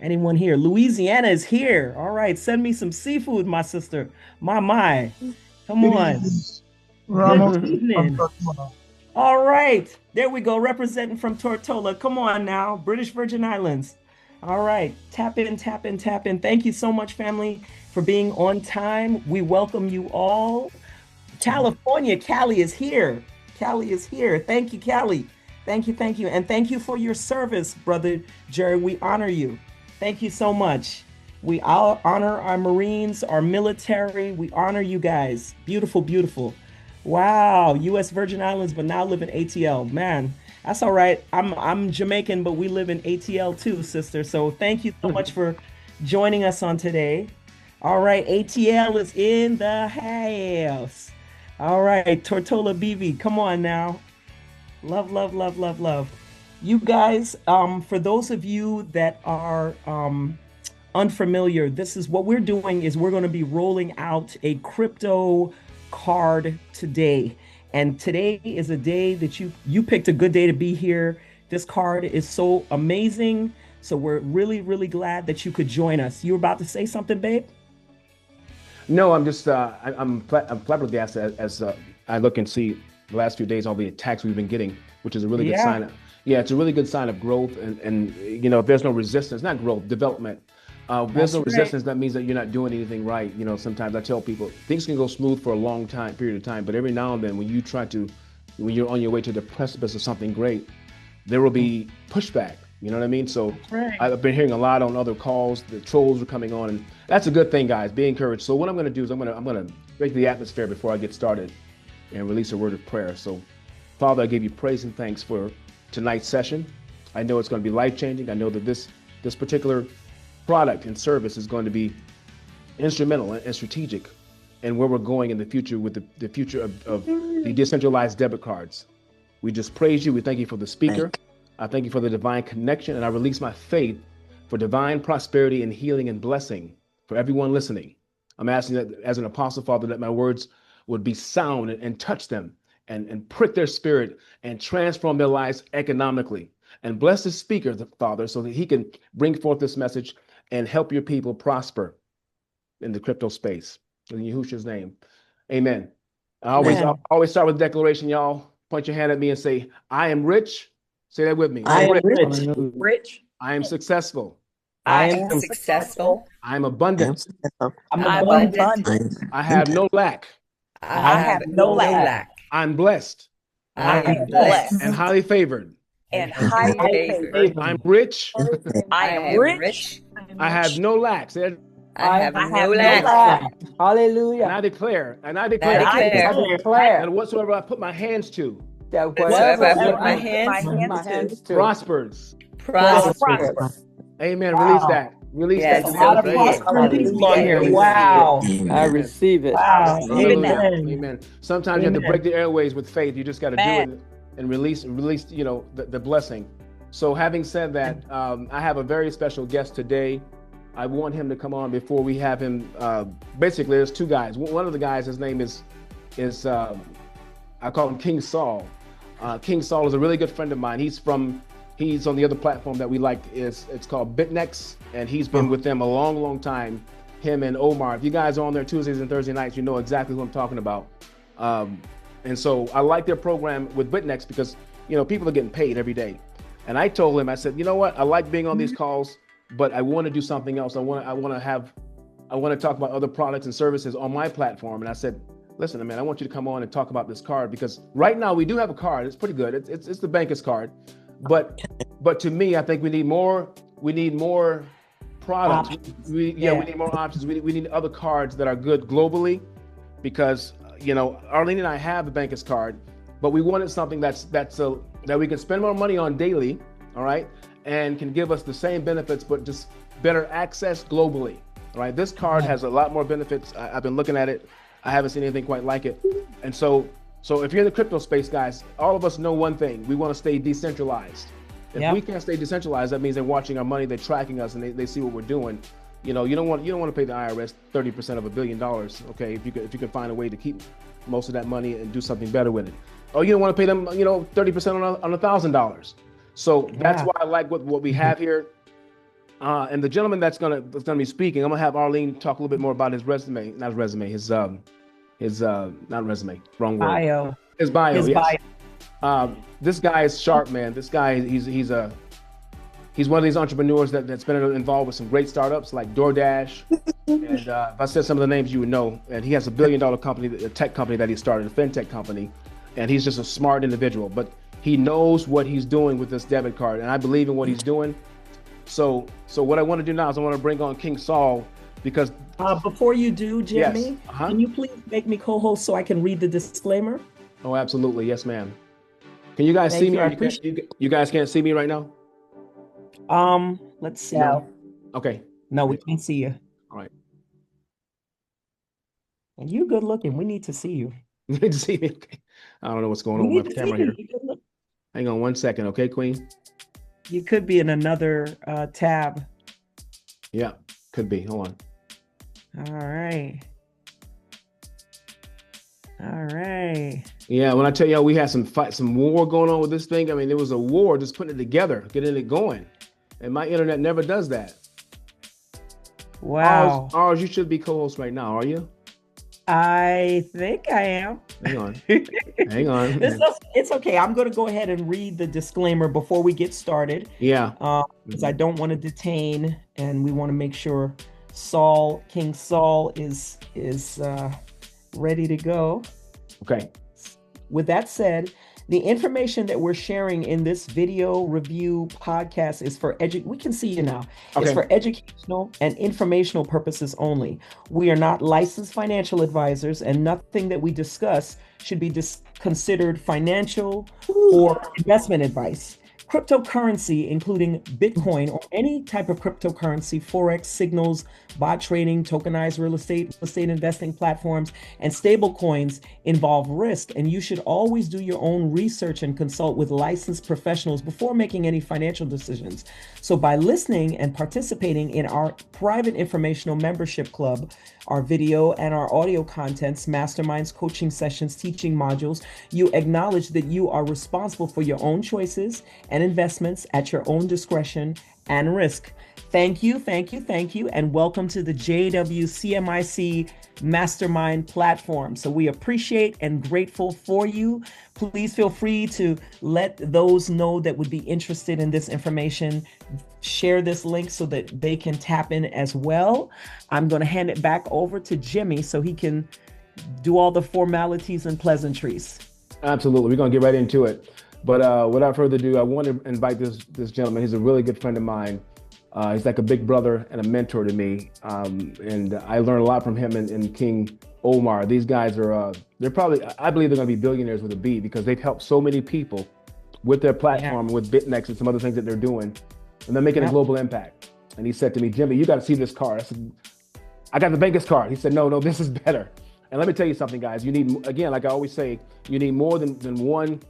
Anyone here? Louisiana is here. All right, send me some seafood, my sister. My. Come Good on. evening, Good Ramos from evening. Tortola. All right, there we go, representing from Tortola. Come on now, British Virgin Islands. All right, tap in, tap in, tap in. Thank you so much, family, for being on time. We welcome you all. California, Cali is here. Cali is here. Thank you, Cali. Thank you, thank you. And thank you for your service, Brother Jerry. We honor you. Thank you so much. We all honor our Marines, our military. We honor you guys. Beautiful, beautiful. Wow, U.S. Virgin Islands, but now live in ATL. Man, that's all right. I'm Jamaican, but we live in ATL too, sister. So thank you so much for joining us on today. All right, ATL is in the house. All right, Tortola BB, come on now. Love, love, love, love, love. You guys, for those of you that are unfamiliar, this is what we're doing is we're going to be rolling out a crypto card today. And today is a day that you picked a good day to be here. This card is so amazing. So we're really, really glad that you could join us. You were about to say something, babe? No, I'm just I'm flabbergasted as I look and see the last few days all the attacks we've been getting, which is a really good sign. Yeah, it's a really good sign of growth. And you know, if there's no resistance, not growth, development. If there's no resistance, that means that you're not doing anything right. You know, sometimes I tell people things can go smooth for a long period of time, but every now and then when you're on your way to the precipice of something great, there will be pushback. You know what I mean? So I've been hearing a lot on other calls. The trolls are coming on, and that's a good thing, guys. Be encouraged. So what I'm going to do is I'm going to break the atmosphere before I get started and release a word of prayer. So, Father, I give you praise and thanks for tonight's session. I know it's going to be life-changing. I know that this particular product and service is going to be instrumental and strategic in where we're going in the future with the future of the decentralized debit cards. We just praise you. We thank you for the speaker. I thank you for the divine connection, and I release my faith for divine prosperity and healing and blessing for everyone listening. I'm asking that as an apostle, Father, that my words would be sound and touch them and prick their spirit and transform their lives economically. And bless the speaker, Father, so that he can bring forth this message and help your people prosper in the crypto space. In Yahushua's name, amen. I always start with a declaration, y'all. Point your hand at me and say, I am rich. Say that with me. I am rich. I am successful. I am successful. I am abundant. I'm abundant. I have no lack. I have no lack. I'm blessed. I am blessed. And highly favored. And highly favored. I'm rich. I am rich. I have no lack. Say I have no lack. Hallelujah. And I declare. I declare. And whatsoever I put my hands to. Whatsoever I put my hands to. Prospers. Amen. Wow. Release that. Release that. A lot of prosperity on here. Wow. Amen. I receive it. Wow. Amen. Sometimes you have to break the airways with faith. You just got to do it and release, you know, the blessing. So having said that, I have a very special guest today. I want him to come on before we have him. Basically, there's two guys. One of the guys, his name is I call him King Saul. King Saul is a really good friend of mine. He's on the other platform that we like. It's called BitNex, and he's been with them a long time. Him and Omar. If you guys are on there Tuesdays and Thursday nights, you know exactly who I'm talking about. And so I like their program with BitNex because, you know, people are getting paid every day. And I told him, I said, you know what? I like being on these calls, but I want to do something else. I want to talk about other products and services on my platform. And I said, listen, man, I want you to come on and talk about this card because right now we do have a card. It's pretty good. It's the banker's card. But to me, I think we need more products. We need more options. We need other cards that are good globally because, you know, Arlene and I have a banker's card, but we wanted something that we can spend more money on daily, all right, and can give us the same benefits, but just better access globally, all right? This card has a lot more benefits. I've been looking at it. I haven't seen anything quite like it. And so if you're in the crypto space, guys, all of us know one thing. We want to stay decentralized. If we can't stay decentralized, that means they're watching our money, they're tracking us, and they see what we're doing. You know, you don't want to pay the IRS 30% of $1 billion, okay? If you can find a way to keep most of that money and do something better with it. Or you don't want to pay them, you know, 30% on $1,000. So that's why I like what we have here. And the gentleman that's gonna be speaking, I'm gonna have Arlene talk a little bit more about his resume, not his resume, his not resume, wrong word. Bio. His bio. His yes. bio. This guy is sharp, man. This guy, he's one of these entrepreneurs that's been involved with some great startups like DoorDash. And if I said some of the names, you would know. And he has a $1 billion company, a tech company that he started, a fintech company. And he's just a smart individual, but he knows what he's doing with this debit card. And I believe in what he's doing. So what I want to do now is I want to bring on King Saul, because before you do, Jimmie, yes. Can you please make me co-host so I can read the disclaimer? Oh, absolutely. Yes, ma'am. Can you guys see me? You guys can't see me right now? Let's see. No. Okay. No, we can't see you. All right. And you good looking. We need to see you. You need to see me. I don't know what's going on with my camera here. Hang on 1 second, okay, Queen? You could be in another tab. Yeah, could be. Hold on. All right. Yeah, when I tell y'all we had some war going on with this thing, I mean, it was a war just putting it together, getting it going. And my internet never does that. Wow. Ours, you should be co-host right now, are you? I think I am. Hang on. Hang on. It's okay. I'm going to go ahead and read the disclaimer before we get started. Yeah. Because I don't want to detain, and we want to make sure King Saul is ready to go. Okay. With that said, the information that we're sharing in this video review podcast is for we can see you now. Okay. It's for educational and informational purposes only. We are not licensed financial advisors, and nothing that we discuss should be considered financial or investment advice. Cryptocurrency, including Bitcoin or any type of cryptocurrency, Forex, signals, bot trading, tokenized real estate investing platforms, and stable coins involve risk. And you should always do your own research and consult with licensed professionals before making any financial decisions. So by listening and participating in our private informational membership club, our video and our audio contents, masterminds, coaching sessions, teaching modules, you acknowledge that you are responsible for your own choices and investments at your own discretion and risk. Thank you, and welcome to the JWCMIC Mastermind platform. So we appreciate and grateful for you. Please feel free to let those know that would be interested in this information. Share this link so that they can tap in as well. I'm going to hand it back over to Jimmie so he can do all the formalities and pleasantries. Absolutely. We're going to get right into it. But without further ado, I want to invite this gentleman. He's a really good friend of mine. He's like a big brother and a mentor to me. And I learned a lot from him and King Omar. These guys are, they're probably, I believe they're going to be billionaires with a B, because they've helped so many people with their platform, with BitNext and some other things that they're doing. And they're making a global impact. And he said to me, Jimmie, you got to see this card. I said, I got the Bankers card. He said, no, this is better. And let me tell you something, guys. You need, again, like I always say, you need more than one.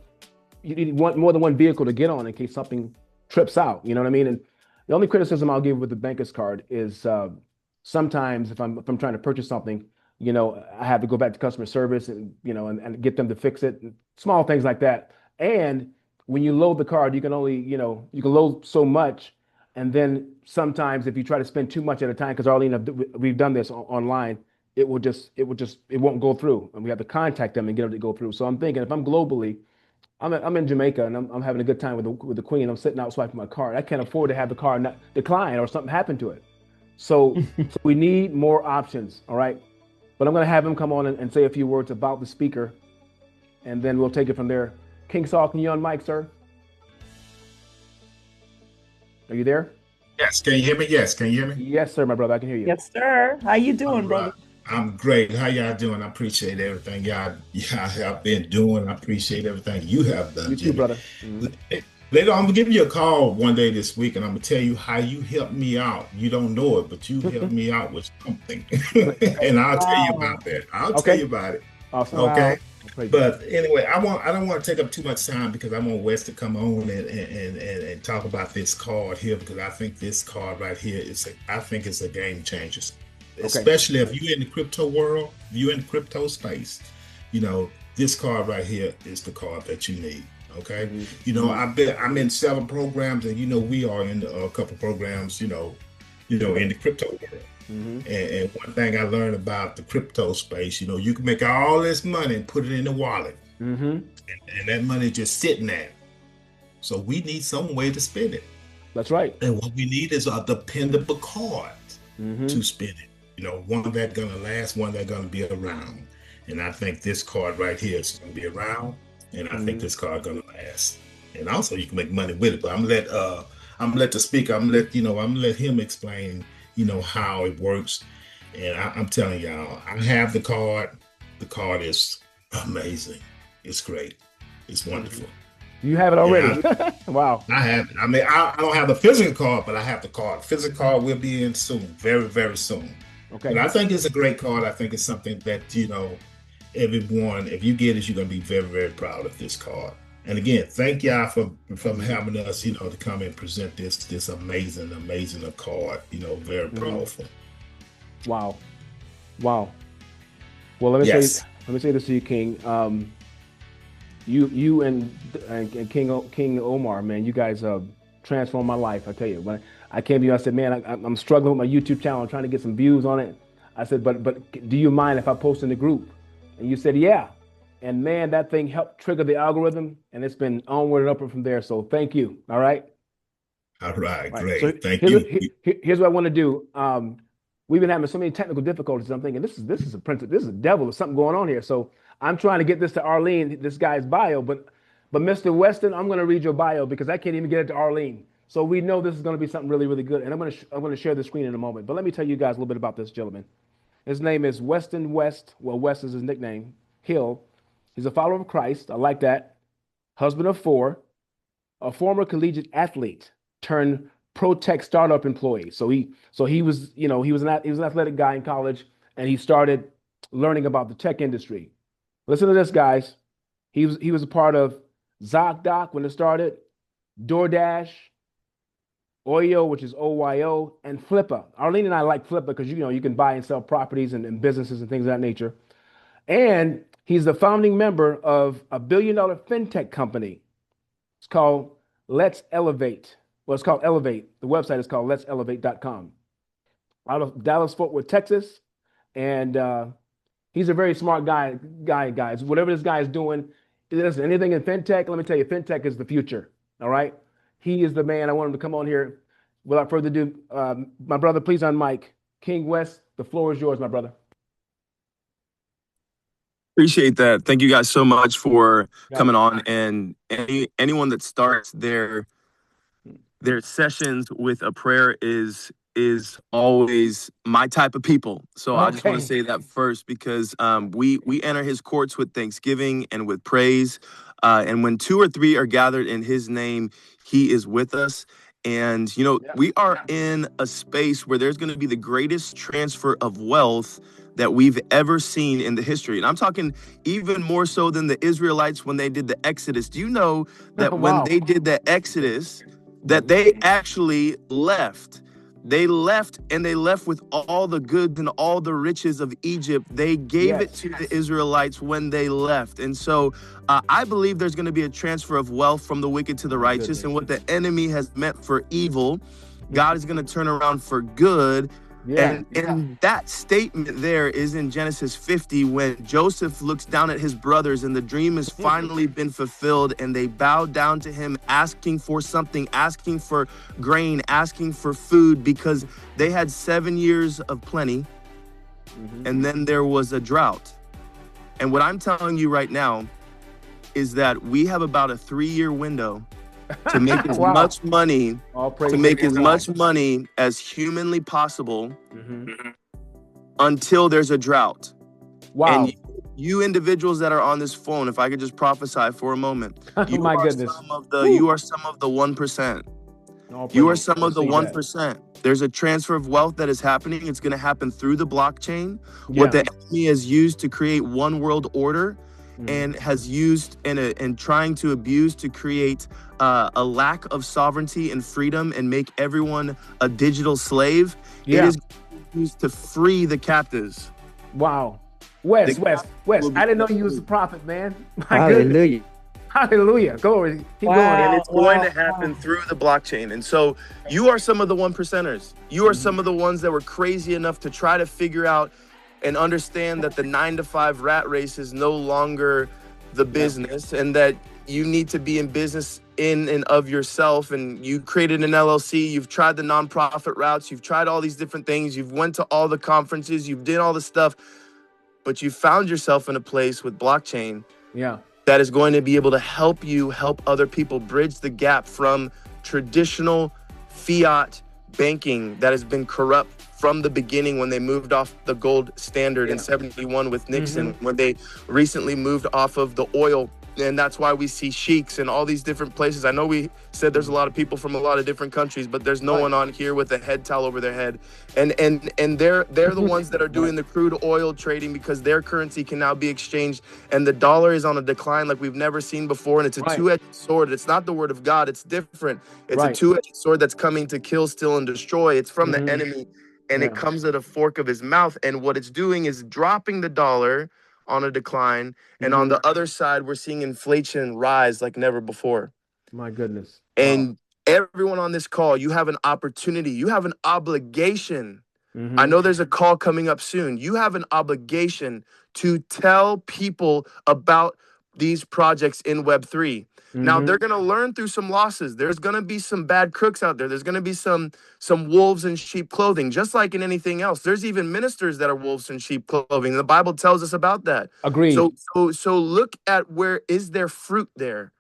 You need more than one vehicle to get on in case something trips out. You know what I mean? And the only criticism I'll give with the Bankers card is sometimes if I'm trying to purchase something, you know, I have to go back to customer service and, you know, and get them to fix it. Small things like that. And when you load the card, you can only, you know, you can load so much. And then sometimes if you try to spend too much at a time, because Arlene, we've done this online, it won't go through. And we have to contact them and get them to go through. So I'm thinking if I'm globally, I'm in Jamaica and I'm having a good time with the Queen. I'm sitting out swiping my card. I can't afford to have the card not decline or something happen to it. So we need more options. All right. But I'm going to have him come on and say a few words about the speaker, and then we'll take it from there. King Saul, can you on mic, sir? Are you there? Yes. Can you hear me? Yes. Can you hear me? Yes, sir, my brother. I can hear you. Yes, sir. How you doing, brother? I'm great. How y'all doing? I appreciate everything y'all have been doing. I appreciate everything you have done. You too, brother. Later, I'm gonna give you a call one day this week, and I'm gonna tell you how you helped me out. You don't know it, but you helped me out with something, and I'll tell you about that. I'll tell you about it. Awesome. Okay. Wow. But anyway, I don't want to take up too much time because I want Wes to come on and talk about this card here, because I think this card right here is a game changer. Especially if you're in the crypto world, if you're in the crypto space, you know, this card right here is the card that you need. Okay. You know, I'm in several programs, and, you know, we are in a couple programs, you know, in the crypto world. And one thing I learned about the crypto space, you know, you can make all this money and put it in the wallet, and that money just sitting there. So we need some way to spend it. That's right. And what we need is a dependable card to spend it. You know, one that's gonna last, one that's gonna be around. And I think this card right here is gonna be around, and I think this card gonna last. And also, you can make money with it. But I'm gonna let the speaker, I'm gonna let him explain, you know, how it works. And I'm telling y'all, I have the card. The card is amazing. It's great. It's wonderful. You have it already. Wow. I have it. I mean, I don't have the physical card, but I have the card. Physical card will be in soon, very, very soon. Okay. But I think it's a great card. I think it's something that, you know, everyone, if you get it, you're going to be very, very proud of this card. And again, thank y'all for having us, you know, to come and present this amazing card, you know, very powerful. Wow. Well, let me say this to you, King. You and King Omar, man, you guys transformed my life. I tell you, when I came to you, I said, man, I'm struggling with my YouTube channel. I'm trying to get some views on it. I said, but do you mind if I post in the group? And you said, yeah. And man, that thing helped trigger the algorithm, and it's been onward and upward from there. So thank you. All right. All right, great. So thank you. Here's what I want to do. We've been having so many technical difficulties. I'm thinking this is a prince. This is a devil. There's something going on here. So I'm trying to get this to Arlene, this guy's bio. But Mr. Weston, I'm going to read your bio because I can't even get it to Arlene. So we know this is going to be something really, really good. And I'm going to share the screen in a moment. But let me tell you guys a little bit about this gentleman. His name is Weston West. Well, West is his nickname. Hill. He's a follower of Christ. I like that. Husband of 4, a former collegiate athlete turned pro tech startup employee. So he was an athletic guy in college, and he started learning about the tech industry. Listen to this, guys. He was a part of ZocDoc when it started, DoorDash, Oyo, which is OYO, and Flippa. Arlene and I like Flippa because you can buy and sell properties and businesses and things of that nature. And he's the founding member of a $1 billion fintech company. It's called Let's Elevate. Well, it's called Elevate. The website is called let'selevate.com. Out of Dallas, Fort Worth, Texas. And he's a very smart guy, guys. Whatever this guy is doing, listen, anything in fintech, let me tell you, fintech is the future. All right? He is the man. I want him to come on here. Without further ado, my brother, please on mic. King West, the floor is yours, my brother. Appreciate that. Thank you guys so much for coming on. And anyone that starts their sessions with a prayer is always my type of people. So I just want to say that first because we enter his courts with thanksgiving and with praise. And when 2 or 3 are gathered in his name, he is with us. And, we are in a space where there's going to be the greatest transfer of wealth that we've ever seen in the history. And I'm talking even more so than the Israelites when they did the Exodus. Do you know that when they did the Exodus, that they actually left? They left, and they left with all the goods and all the riches of Egypt. They gave it to the Israelites when they left. And so I believe there's going to be a transfer of wealth from the wicked to the righteous. And what the enemy has meant for evil, God is going to turn around for good. And that statement there is in Genesis 50 when Joseph looks down at his brothers and the dream has finally been fulfilled and they bow down to him asking for something, asking for grain, asking for food because they had 7 years of plenty and then there was a drought. And what I'm telling you right now is that we have about a 3-year window to make as much money, as humanly possible until there's a drought. Wow. And you individuals that are on this phone, if I could just prophesy for a moment, you are some of the 1%. You are some of the 1%. There's a transfer of wealth that is happening. It's going to happen through the blockchain. What the enemy has used to create one world order and has used and trying to abuse to create a lack of sovereignty and freedom and make everyone a digital slave. It is used to free the captives. Wow. Wes, I didn't know you was a prophet, man. My goodness. Hallelujah. Glory. Keep going. And it's going to happen through the blockchain. And so you are some of the 1%ers. You are some of the ones that were crazy enough to try to figure out and understand that the 9-to-5 rat race is no longer the business, and that you need to be in business in and of yourself. And you created an LLC. You've tried the nonprofit routes. You've tried all these different things. You've went to all the conferences. You've did all the stuff, but you found yourself in a place with blockchain. Yeah. That is going to be able to help you help other people bridge the gap from traditional fiat banking that has been corrupt from the beginning, when they moved off the gold standard in 71 with Nixon, when they recently moved off of the oil. And that's why we see sheiks in all these different places. I know we said there's a lot of people from a lot of different countries, but there's no one on here with a head towel over their head. And they're the ones that are doing the crude oil trading, because their currency can now be exchanged, and the dollar is on a decline like we've never seen before. And it's a two-edged sword. It's not the word of God. It's different. It's a two-edged sword that's coming to kill, steal, and destroy. It's from the enemy, and it comes at a fork of his mouth. And what it's doing is dropping the dollar on a decline, and on the other side, we're seeing inflation rise like never before. My goodness. And everyone on this call, you have an opportunity. You have an obligation. I know there's a call coming up soon. You have an obligation to tell people about these projects in Web3. Now, they're going to learn through some losses. There's going to be some bad crooks out there. There's going to be some wolves in sheep clothing, just like in anything else. There's even ministers that are wolves in sheep clothing. The Bible tells us about that. Agreed. So look at, where is there fruit there?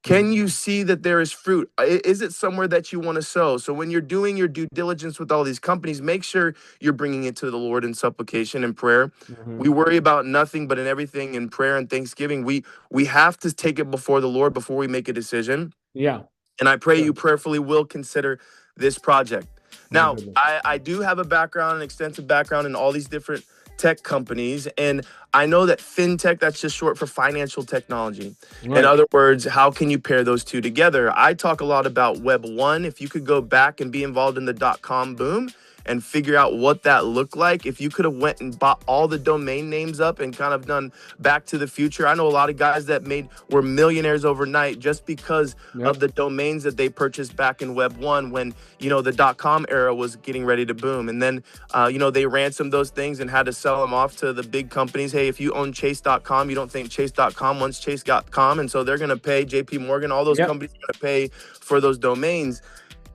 Can you see that there is fruit? Is it somewhere that you want to sow? So when you're doing your due diligence with all these companies, make sure you're bringing it to the Lord in supplication and prayer. We worry about nothing, but in everything in prayer and thanksgiving. We have to take it before the Lord before we make a decision. Yeah. And I pray you prayerfully will consider this project. Now, I do have a background, an extensive background in all these different tech companies, and I know that fintech, that's just short for financial technology. In other words, how can you pair those two together? I talk a lot about Web 1. If you could go back and be involved in the .com boom and figure out what that looked like, if you could have went and bought all the domain names up and kind of done Back to the Future. I know a lot of guys that were millionaires overnight just because of the domains that they purchased back in Web 1 when, the .com era was getting ready to boom. And then, they ransomed those things and had to sell them off to the big companies. Hey, if you own Chase.com, you don't think Chase.com wants Chase.com. And so they're going to pay JP Morgan, all those companies are going to pay for those domains.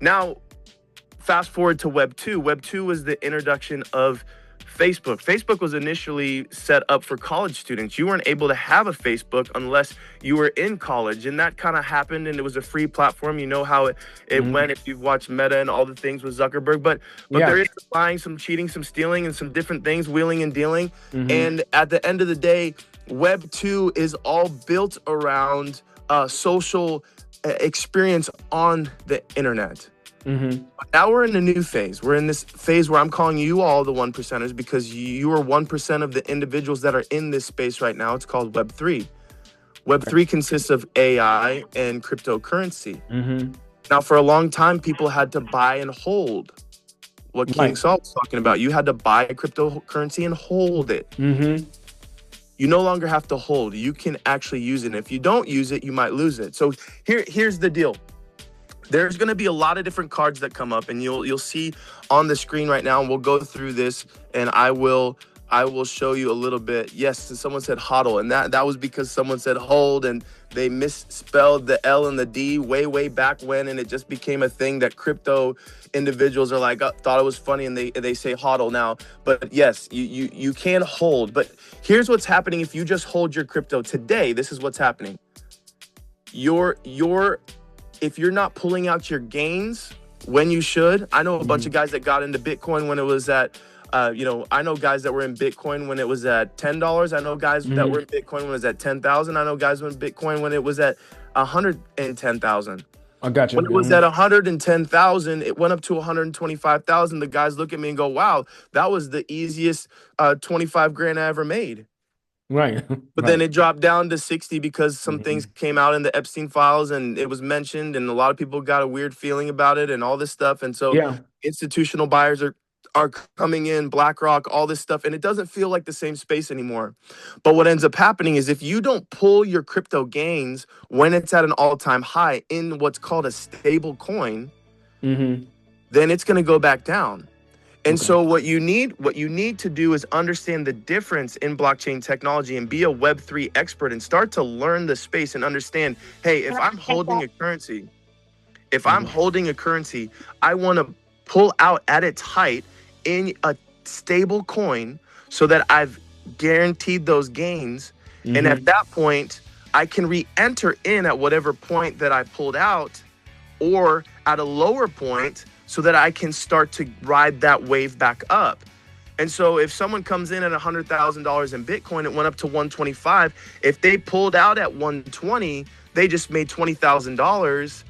Now, fast forward to Web 2. Web 2 was the introduction of Facebook. Facebook was initially set up for college students. You weren't able to have a Facebook unless you were in college, and that kind of happened, and it was a free platform. You know how it went if you've watched Meta and all the things with Zuckerberg, but there is some lying, some cheating, some stealing, and some different things, wheeling and dealing. And at the end of the day, Web 2 is all built around social experience on the internet. Now we're in a new phase. We're in this phase where I'm calling you all the 1%ers, because you are 1% of the individuals that are in this space right now. It's called Web 3. Web 3 consists of AI and cryptocurrency. Now, for a long time, people had to buy and hold. What King Saul was talking about. You had to buy a cryptocurrency and hold it. You no longer have to hold. You can actually use it. And if you don't use it, you might lose it. So here's the deal. There's going to be a lot of different cards that come up, and you'll see on the screen right now, and we'll go through this, and I will show you a little bit. Yes, someone said hodl, and that was because someone said hold, and they misspelled the L and the D way back when, and it just became a thing that crypto individuals are like, thought it was funny, and they say hodl now. But yes, you can hold. But here's what's happening if you just hold your crypto today. This is what's happening. If you're not pulling out your gains when you should, I know a bunch of guys that got into Bitcoin when it was at, I know guys that were in Bitcoin when it was at $10. I know guys that were in Bitcoin when it was at 10,000. I know guys were in Bitcoin when it was at 110,000. I got you. When it was at 110,000, it went up to 125,000. The guys look at me and go, wow, that was the easiest 25 grand I ever made. Right. But then it dropped down to 60 because some things came out in the Epstein files, and it was mentioned, and a lot of people got a weird feeling about it and all this stuff. And so institutional buyers are coming in, BlackRock, all this stuff, and it doesn't feel like the same space anymore. But what ends up happening is if you don't pull your crypto gains when it's at an all-time high in what's called a stable coin, then it's going to go back down. And so what you need to do is understand the difference in blockchain technology and be a Web3 expert and start to learn the space and understand, hey, if I'm holding a currency, I want to pull out at its height in a stable coin so that I've guaranteed those gains. And at that point, I can re-enter in at whatever point that I pulled out or at a lower point so that I can start to ride that wave back up. And so if someone comes in at $100,000 in Bitcoin, it went up to 125. If they pulled out at 120, they just made $20,000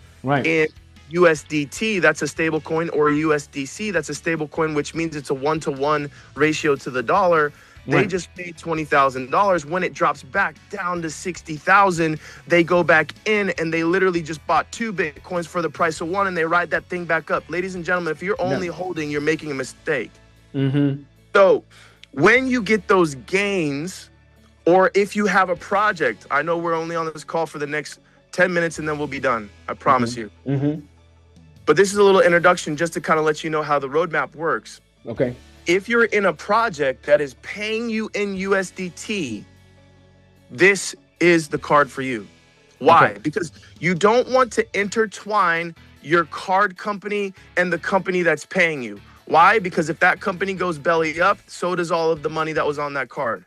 in USDT, that's a stable coin, or USDC, that's a stable coin, which means it's a 1-to-1 ratio to the dollar. They just paid $20,000. When it drops back down to 60,000, they go back in and they literally just bought 2 Bitcoins for the price of 1 and they ride that thing back up. Ladies and gentlemen, if you're only holding, you're making a mistake. So when you get those gains, or if you have a project, I know we're only on this call for the next 10 minutes and then we'll be done. I promise you. But this is a little introduction just to kind of let you know how the roadmap works. If you're in a project that is paying you in USDT, this is the card for you. Why? Because you don't want to intertwine your card company and the company that's paying you. Why? Because if that company goes belly up, so does all of the money that was on that card.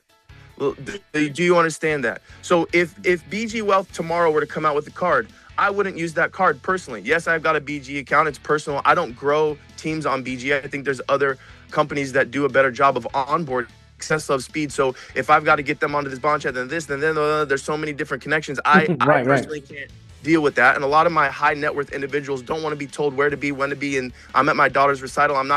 Do you understand that? So if BG Wealth tomorrow were to come out with a card, I wouldn't use that card personally. Yes, I've got a BG account. It's personal. I don't grow teams on BG. I think there's other companies that do a better job of onboard. Success loves speed. So if I've got to get them onto this bond chat, then this, then there's so many different connections. I personally can't deal with that. And a lot of my high net worth individuals don't want to be told where to be, when to be. And I'm at my daughter's recital. I'm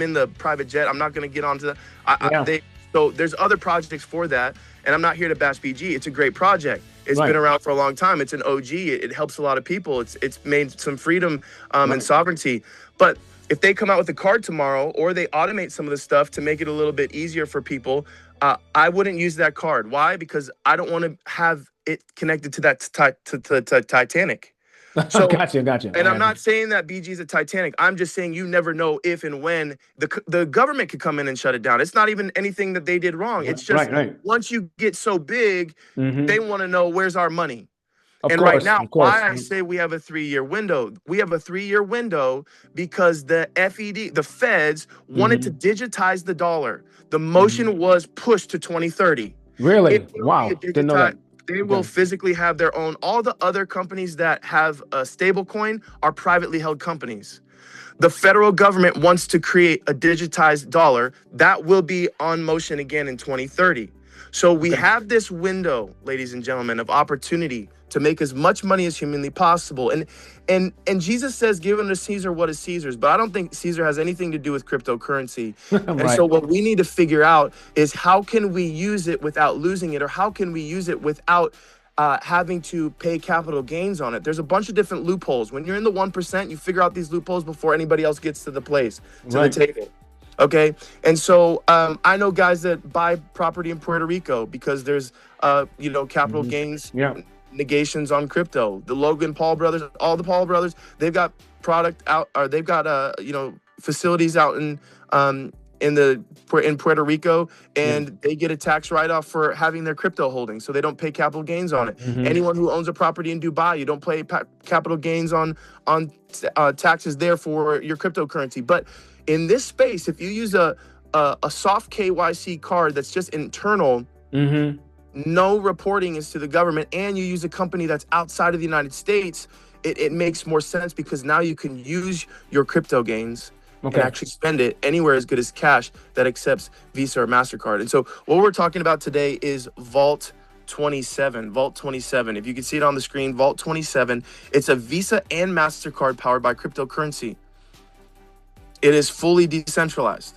in the private jet. I'm not going to get onto that. So there's other projects for that. And I'm not here to bash BG. It's a great project. It's been around for a long time. It's an OG. It helps a lot of people. It's made some freedom and sovereignty. But if they come out with a card tomorrow, or they automate some of the stuff to make it a little bit easier for people, I wouldn't use that card. Why? Because I don't want to have it connected to that to Titanic. So, gotcha. And I'm not saying that BG is a Titanic. I'm just saying you never know if and when the government could come in and shut it down. It's not even anything that they did wrong. It's just once you get so big, they want to know, where's our money? Right now, why I say we have a 3-year window. We have a 3-year window because the FED, the feds, wanted to digitize the dollar. The motion was pushed to 2030. Really? Wow. Didn't know that. They will physically have their own. All the other companies that have a stable coin are privately held companies. The federal government wants to create a digitized dollar that will be on motion again in 2030. So we have this window, ladies and gentlemen, of opportunity to make as much money as humanly possible. And Jesus says, give unto Caesar what is Caesar's, but I don't think Caesar has anything to do with cryptocurrency. And so what we need to figure out is, how can we use it without losing it? Or how can we use it without having to pay capital gains on it? There's a bunch of different loopholes. When you're in the 1%, you figure out these loopholes before anybody else gets to the the table. Okay. And so I know guys that buy property in Puerto Rico because there's, capital gains negations on crypto. The Logan Paul brothers, all the Paul brothers, they've got product out, or they've got, facilities out in Puerto Rico, and they get a tax write-off for having their crypto holdings, so they don't pay capital gains on it. Anyone who owns a property in Dubai, you don't pay capital gains on taxes there for your cryptocurrency. But in this space, if you use a soft KYC card that's just internal, no reporting is to the government, and you use a company that's outside of the United States, it makes more sense, because now you can use your crypto gains and actually spend it anywhere as good as cash that accepts Visa or MasterCard. And so what we're talking about today is Vault27. Vault27. If you can see it on the screen, Vault27. It's a Visa and MasterCard powered by cryptocurrency. It is fully decentralized.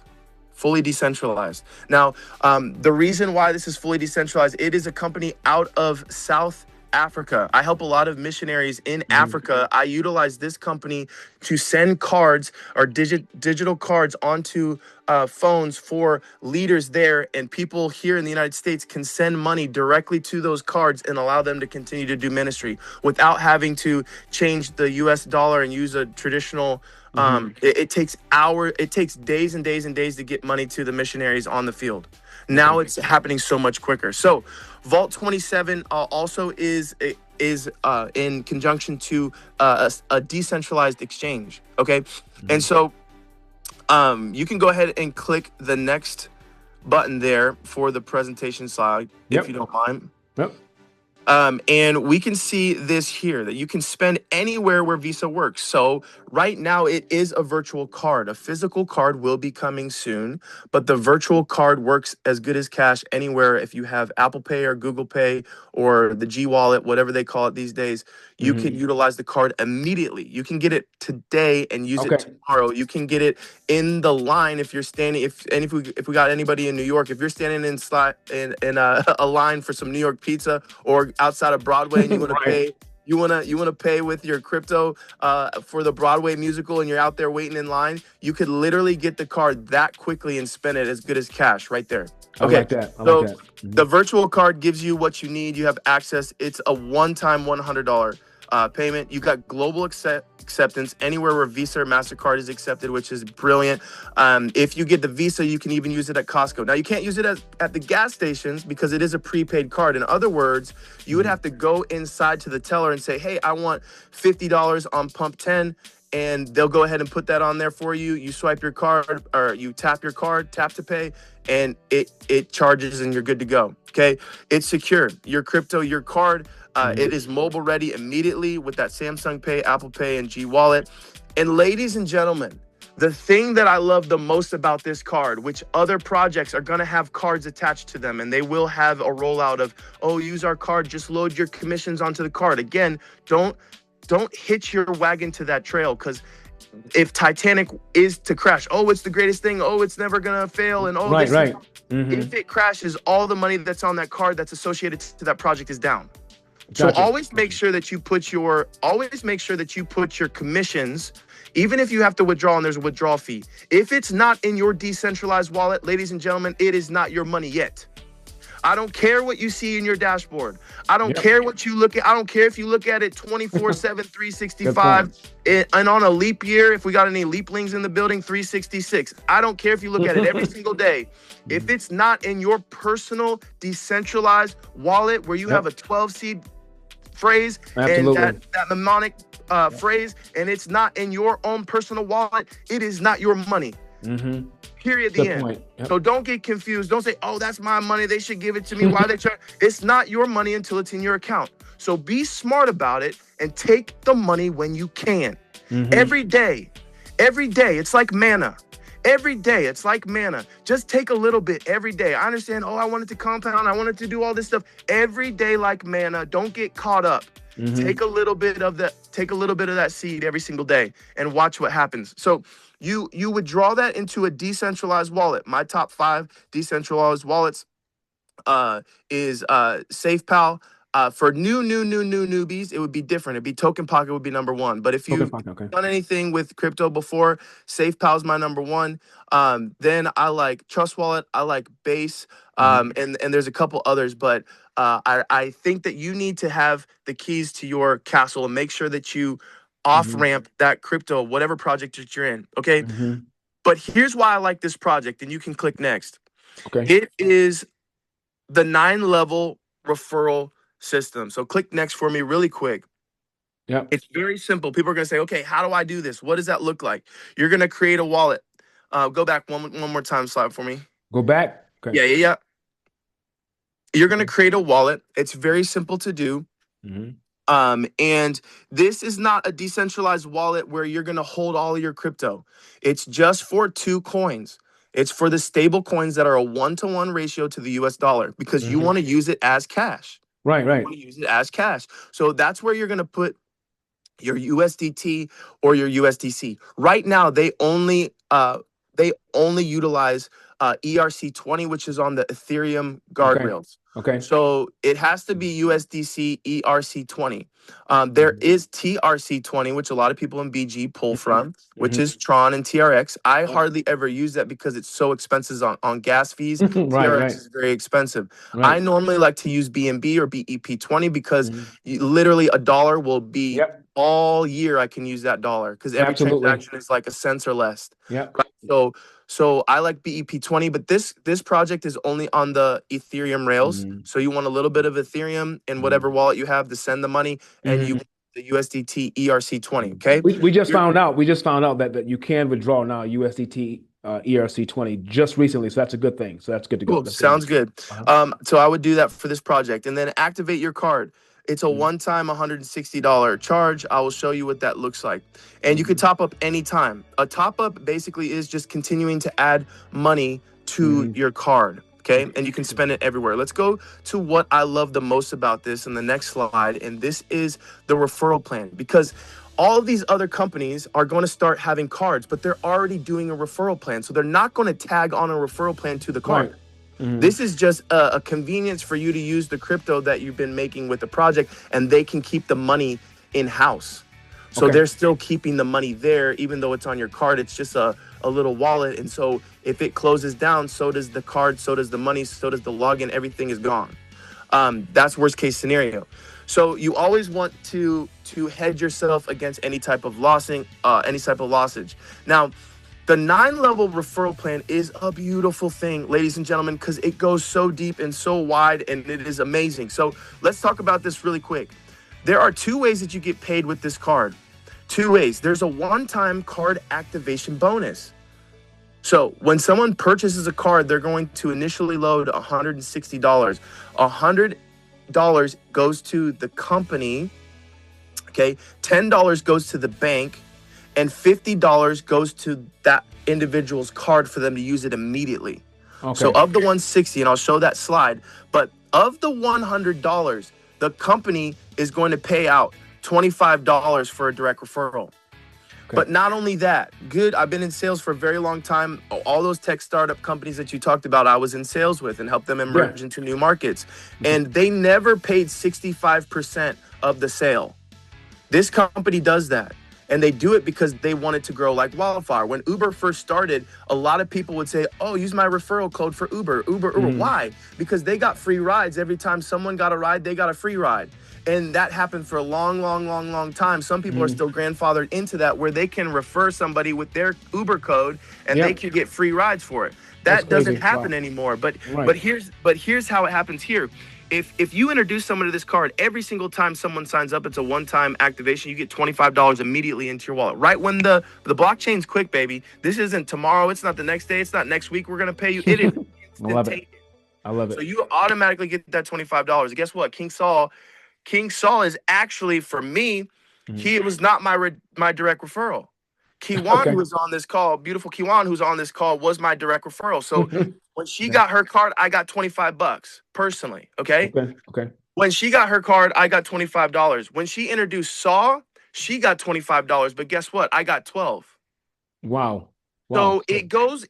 Now, the reason why this is fully decentralized, it is a company out of South Africa. I help a lot of missionaries in Africa. I utilize this company to send cards or digital cards onto phones for leaders there, and people here in the United States can send money directly to those cards and allow them to continue to do ministry without having to change the US dollar and use a traditional it takes days and days and days to get money to the missionaries on the field. Now it's happening so much quicker. So Vault27 also is in conjunction to a decentralized exchange. Okay. And so you can go ahead and click the next button there for the presentation slide, if you don't mind. And we can see this here, that you can spend anywhere where Visa works. So right now it is a virtual card. A physical card will be coming soon, but the virtual card works as good as cash anywhere. If you have Apple Pay or Google Pay or the G Wallet, whatever they call it these days, you can utilize the card immediately. You can get it today and use it tomorrow. You can get it in the line if you're standing. If we got anybody in New York, if you're standing in a line for some New York pizza or outside of Broadway and you want to pay, you want to pay with your crypto for the Broadway musical, and you're out there waiting in line, you could literally get the card that quickly and spend it as good as cash right there. Okay, I like that. I like that. The virtual card gives you what you need. You have access. It's a one-time $100 payment. You got global acceptance anywhere where Visa or MasterCard is accepted, which is brilliant. If you get the Visa, you can even use it at Costco. Now, you can't use it at the gas stations because it is a prepaid card. In other words, you would have to go inside to the teller and say, hey, I want $50 on pump 10. And they'll go ahead and put that on there for you. You swipe your card, or you tap your card, tap to pay, and it charges and you're good to go. Okay, it's secure. Your crypto, your card, it is mobile ready immediately with that Samsung Pay, Apple Pay, and G Wallet. And ladies and gentlemen, the thing that I love the most about this card, which other projects are going to have cards attached to them, and they will have a rollout of, oh, use our card, just load your commissions onto the card. Again, don't hitch your wagon to that trail, because if Titanic is to crash, oh, it's the greatest thing, oh, it's never gonna fail, and oh, if it crashes, all the money that's on that card that's associated to that project is down. Gotcha. So always make sure that you put your commissions, even if you have to withdraw and there's a withdrawal fee. If it's not in your decentralized wallet, ladies and gentlemen, it is not your money yet. I don't care what you see in your dashboard. I don't care what you look at. I don't care if you look at it 24/7, 365, and on a leap year, if we got any leaplings in the building, 366. I don't care if you look at it every single day. If it's not in your personal decentralized wallet where you have a 12-seed phrase and that mnemonic phrase, and it's not in your own personal wallet, it is not your money. Period. The end. So don't get confused. Don't say, oh, that's my money, they should give it to me. Why are they trying? It's not your money until it's in your account. So be smart about it and take the money when you can. Every day, it's like manna. Every day, it's like manna. Just take a little bit every day. I understand, oh, I wanted to compound, I wanted to do all this stuff. Every day like manna. Don't get caught up. Take a little bit of that seed every single day and watch what happens. So you withdraw that into a decentralized wallet. My top 5 decentralized wallets is SafePal. For new newbies, it would be different. It'd be Token Pocket would be number 1. But if you've done anything with crypto before, SafePal is my number 1. Then I like Trust Wallet. I like Base. And there's a couple others, but I think that you need to have the keys to your castle and make sure that you off-ramp that crypto, whatever project that you're in. Okay. But here's why I like this project, and you can click next. It is the 9-level referral system. So click next for me really quick. It's very simple. People are going to say, okay, how do I do this? What does that look like? You're going to create a wallet. Go back one more time, slide for me. Go back. Okay. Yeah. You're going to create a wallet. It's very simple to do. And this is not a decentralized wallet where you're going to hold all of your crypto. It's just for 2 coins. It's for the stable coins that are a 1-to-1 ratio to the US dollar, because you want to use it as cash. Right. You want to use it as cash. So that's where you're going to put your USDT or your USDC. Right now, they only utilize ERC20, which is on the Ethereum Okay. guardrails. Okay. So it has to be USDC ERC20. There is TRC20, which a lot of people in BG pull from, which is Tron and TRX. I hardly ever use that because it's so expensive on gas fees. TRX is very expensive. I normally like to use BNB or BEP20 because literally a dollar will be all year. I can use that dollar because every transaction is like a cent or less. Yeah. So I like BEP20, but this project is only on the Ethereum rails. So you want a little bit of Ethereum in whatever wallet you have to send the money, and you the USDT ERC20. Okay. We just found out. We just found out that you can withdraw now USDT ERC20 just recently. So that's a good thing. So that's good to go. Cool. Sounds good. So I would do that for this project, and then activate your card. It's a one-time $160 charge. I will show you what that looks like. And you could top up anytime. A top-up basically is just continuing to add money to your card, okay? And you can spend it everywhere. Let's go to what I love the most about this in the next slide, and this is the referral plan. Because all of these other companies are going to start having cards, but they're already doing a referral plan. So they're not going to tag on a referral plan to the card. This is just a convenience for you to use the crypto that you've been making with the project, and they can keep the money in-house. So they're still keeping the money there, even though it's on your card. It's just a little wallet. And so if it closes down, so does the card, so does the money, so does the login. Everything is gone. That's worst case scenario. So you always want to hedge yourself against any type of lossage. Now, the 9-level referral plan is a beautiful thing, ladies and gentlemen, because it goes so deep and so wide, and it is amazing. So let's talk about this really quick. There are 2 ways that you get paid with this card. 2 ways. There's a one-time card activation bonus. So when someone purchases a card, they're going to initially load $160. $100 goes to the company, okay? $10 goes to the bank, and $50 goes to that individual's card for them to use it immediately. So of the 160, and I'll show that slide, but of the $100, the company is going to pay out $25 for a direct referral. But not only that, I've been in sales for a very long time. All those tech startup companies that you talked about, I was in sales with and helped them emerge into new markets. And they never paid 65% of the sale. This company does that. And they do it because they want it to grow like wildfire. When Uber first started, a lot of people would say, oh, use my referral code for Uber. Why? Because they got free rides. Every time someone got a ride, they got a free ride. And that happened for a long time. Some people are still grandfathered into that, where they can refer somebody with their Uber code and they can get free rides for it. That doesn't happen anymore. But here's how it happens here. If you introduce someone to this card, every single time someone signs up, it's a one-time activation. You get $25 immediately into your wallet. Right when the blockchain's quick, baby. This isn't tomorrow. It's not the next day. It's not next week. We're going to pay you. It is instantaneous. I love it. So you automatically get that $25. Guess what? King Saul is actually, for me, he was not my direct referral. Kiwan, who was on this call, beautiful Kiwan, who's on this call, was my direct referral. So when she got her card, I got $25 personally. Okay. When she got her card, I got $25. When she introduced Saw, she got $25. But guess what? I got 12. Wow. So it goes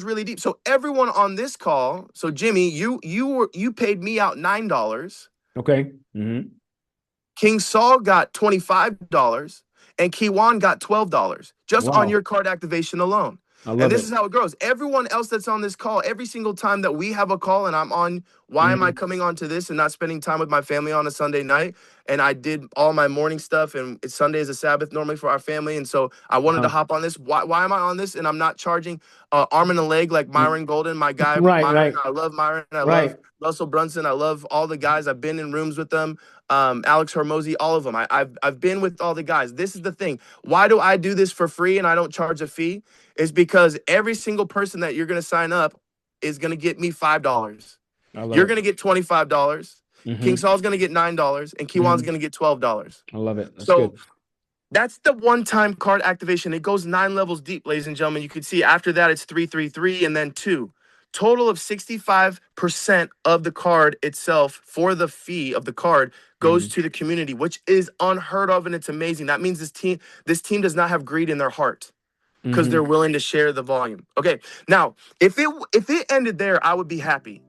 really deep. So everyone on this call, so Jimmie, you paid me out $9. Okay. King Saul got $25. And Kiwan got $12 just on your card activation alone. And this is how it grows. Everyone else that's on this call, every single time that we have a call and I'm on, why am I coming on to this and not spending time with my family on a Sunday night? And I did all my morning stuff, and Sunday is a Sabbath normally for our family. And so I wanted to hop on this. Why am I on this? And I'm not charging arm and a leg like Myron Golden, my guy. I love Myron. I love Russell Brunson. I love all the guys. I've been in rooms with them. Alex Hormozy, all of them. I've been with all the guys. This is the thing. Why do I do this for free and I don't charge a fee? Is because every single person that you're going to sign up is going to get me $5. You're going to get $25. King Saul's going to get $9, and Kiwan's going to get $12. I love it. That's so good. That's the one-time card activation. It goes 9 levels deep, ladies and gentlemen. You can see after that it's 3, 3, 3, and then 2. Total of 65% of the card itself for the fee of the card goes to the community, which is unheard of, and it's amazing. That means this team does not have greed in their heart. because they're willing to share the volume. Okay, now if it ended there, I would be happy.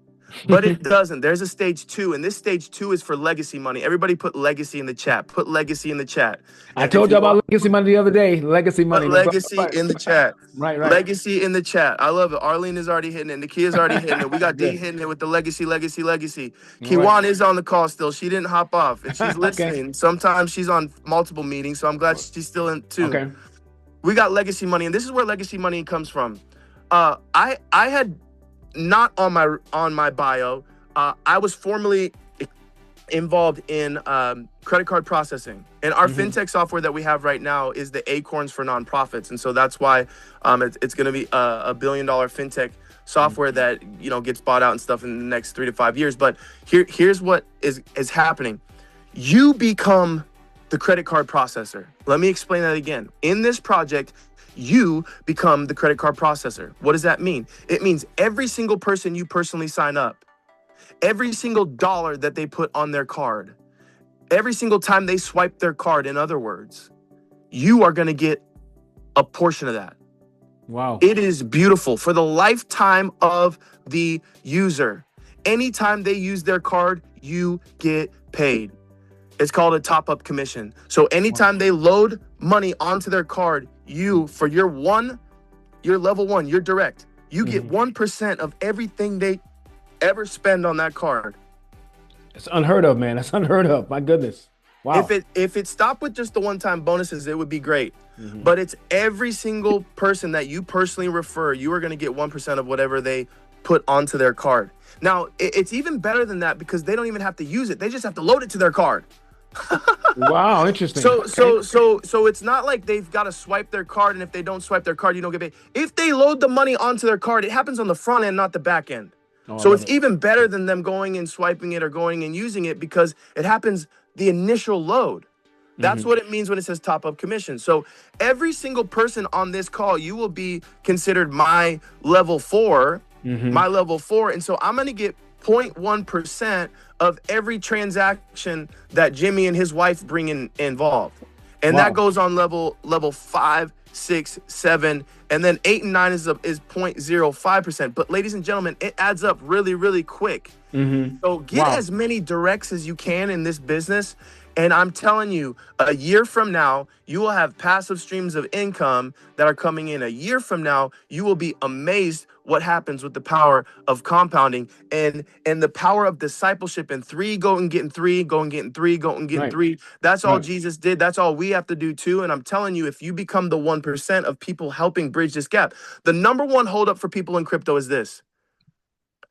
But it doesn't. There's a stage 2, and this stage 2 is for legacy money. Everybody put legacy in the chat. Put legacy in the chat. I told you about legacy money the other day. Legacy money. Put legacy in the chat. Right. Legacy in the chat. I love it. Arlene is already hitting it. Nakia's already hitting it. We got D hitting it with the legacy. Kiwan is on the call still. She didn't hop off, and she's listening. Okay. Sometimes she's on multiple meetings, so I'm glad she's still in too. Okay. We got legacy money, and this is where legacy money comes from. I had not on my bio. I was formerly involved in credit card processing, and our fintech software that we have right now is the Acorns for nonprofits, and so that's why it's going to be a $1 billion fintech software that gets bought out and stuff in the next 3 to 5 years. But here's what is happening. You become the credit card processor. Let me explain that again. In this project, you become the credit card processor. What does that mean? It means every single person you personally sign up, every single dollar that they put on their card, every single time they swipe their card, in other words, you are going to get a portion of that. Wow. It is beautiful for the lifetime of the user. Anytime they use their card, you get paid. It's called a top-up commission. So anytime they load money onto their card, for your level 1, you're direct. You get 1% of everything they ever spend on that card. It's unheard of, man. That's unheard of. My goodness. Wow. If it stopped with just the one-time bonuses, it would be great. But it's every single person that you personally refer, you are going to get 1% of whatever they put onto their card. Now, it's even better than that because they don't even have to use it. They just have to load it to their card. Wow, interesting. So it's not like they've got to swipe their card, and if they don't swipe their card, you don't get paid. If they load the money onto their card, it happens on the front end, not the back end. So it's even better than them going and swiping it or going and using it because it happens the initial load. That's what it means when it says top-up commission. So every single person on this call, you will be considered my level 4, my level 4. And so I'm going to get 0.1% of every transaction that Jimmy and his wife bring involved. And that goes on level 5, 6, 7, and then 8 and 9 is 0.05%. But ladies and gentlemen, it adds up really, really quick. So get as many directs as you can in this business. And I'm telling you, a year from now, you will have passive streams of income that are coming in. A year from now, you will be amazed what happens with the power of compounding and the power of discipleship and 3, go and getting 3, go and getting 3, go and getting 3. That's all Jesus did. That's all we have to do too. And I'm telling you, if you become the 1% of people helping bridge this gap, the number 1 holdup for people in crypto is this.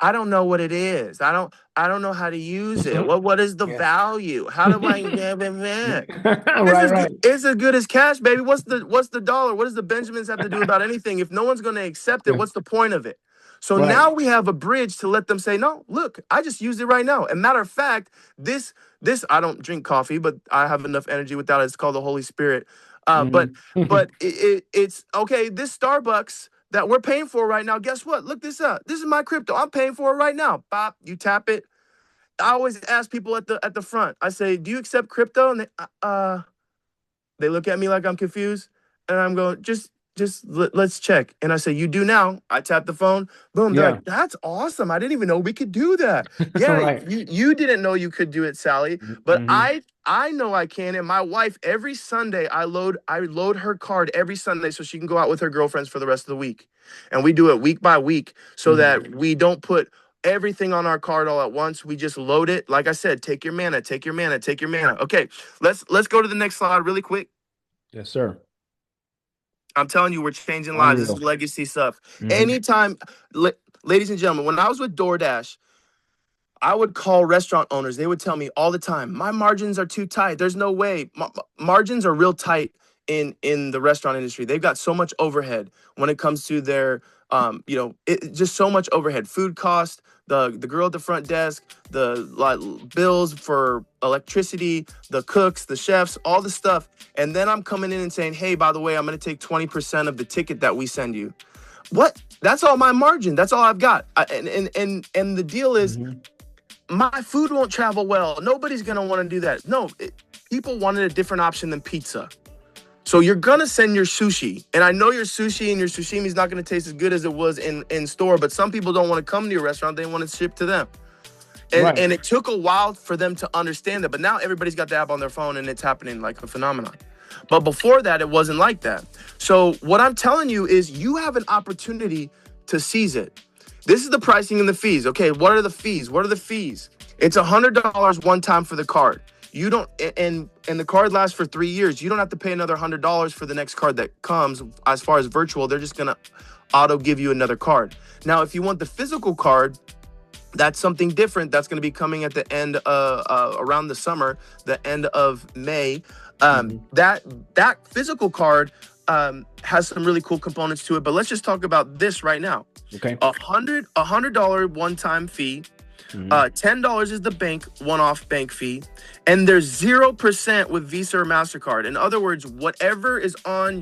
I don't know what it is. I don't know how to use it. What is the value? How do I get it? It's as good as cash, baby. What's the dollar? What does the Benjamins have to do about anything? If no one's going to accept it, what's the point of it? So now we have a bridge to let them say, no, look, I just used it right now. And matter of fact, this I don't drink coffee, but I have enough energy without it. It's called the Holy Spirit. But it's okay. This Starbucks that we're paying for right now, guess what? Look this up. This is my crypto. I'm paying for it right now. Bop, you tap it. I always ask people at the front. I say, "Do you accept crypto?" And they look at me like I'm confused, and I'm going, let's check. And I say, "You do now." I tap the phone. Boom. They're like, "That's awesome. I didn't even know we could do that." Yeah, you didn't know you could do it, Sally, but I know I can. And my wife, every Sunday, I load her card every Sunday so she can go out with her girlfriends for the rest of the week. And we do it week by week so that we don't put everything on our card all at once. We just load it. Like I said, take your mana, take your mana, take your mana. Okay, let's go to the next slide really quick. Yes, sir. I'm telling you, we're changing lives. This is legacy stuff. Anytime, ladies and gentlemen, when I was with DoorDash, I would call restaurant owners. They would tell me all the time, my margins are too tight. There's no way. Margins are real tight in the restaurant industry. They've got so much overhead when it comes to their, just so much overhead. Food cost, the girl at the front desk, the bills for electricity, the cooks, the chefs, all the stuff. And then I'm coming in and saying, hey, by the way, I'm going to take 20% of the ticket that we send you. What? That's all my margin. That's all I've got. And the deal is, my food won't travel well. Nobody's going to want to do that. No, people wanted a different option than pizza. So you're gonna send your sushi, and I know your sushi and your sashimi is not gonna taste as good as it was in store, but some people don't want to come to your restaurant; they want it shipped to them. And it took a while for them to understand that, but now everybody's got the app on their phone, and it's happening like a phenomenon. But before that, it wasn't like that. So what I'm telling you is you have an opportunity to seize it. This is the pricing and the fees. Okay, what are the fees? What are the fees? It's $100 one time for the card. You don't, and the card lasts for 3 years. You don't have to pay another $100 for the next card that comes. As far as virtual, they're just gonna auto give you another card. Now, if you want the physical card, that's something different. That's going to be coming at the end around the summer, the end of May. That physical card has some really cool components to it. But let's just talk about this right now. Okay. $100 one-time fee. $10 is the bank one-off bank fee, and there's 0% with Visa or MasterCard. In other words, whatever is on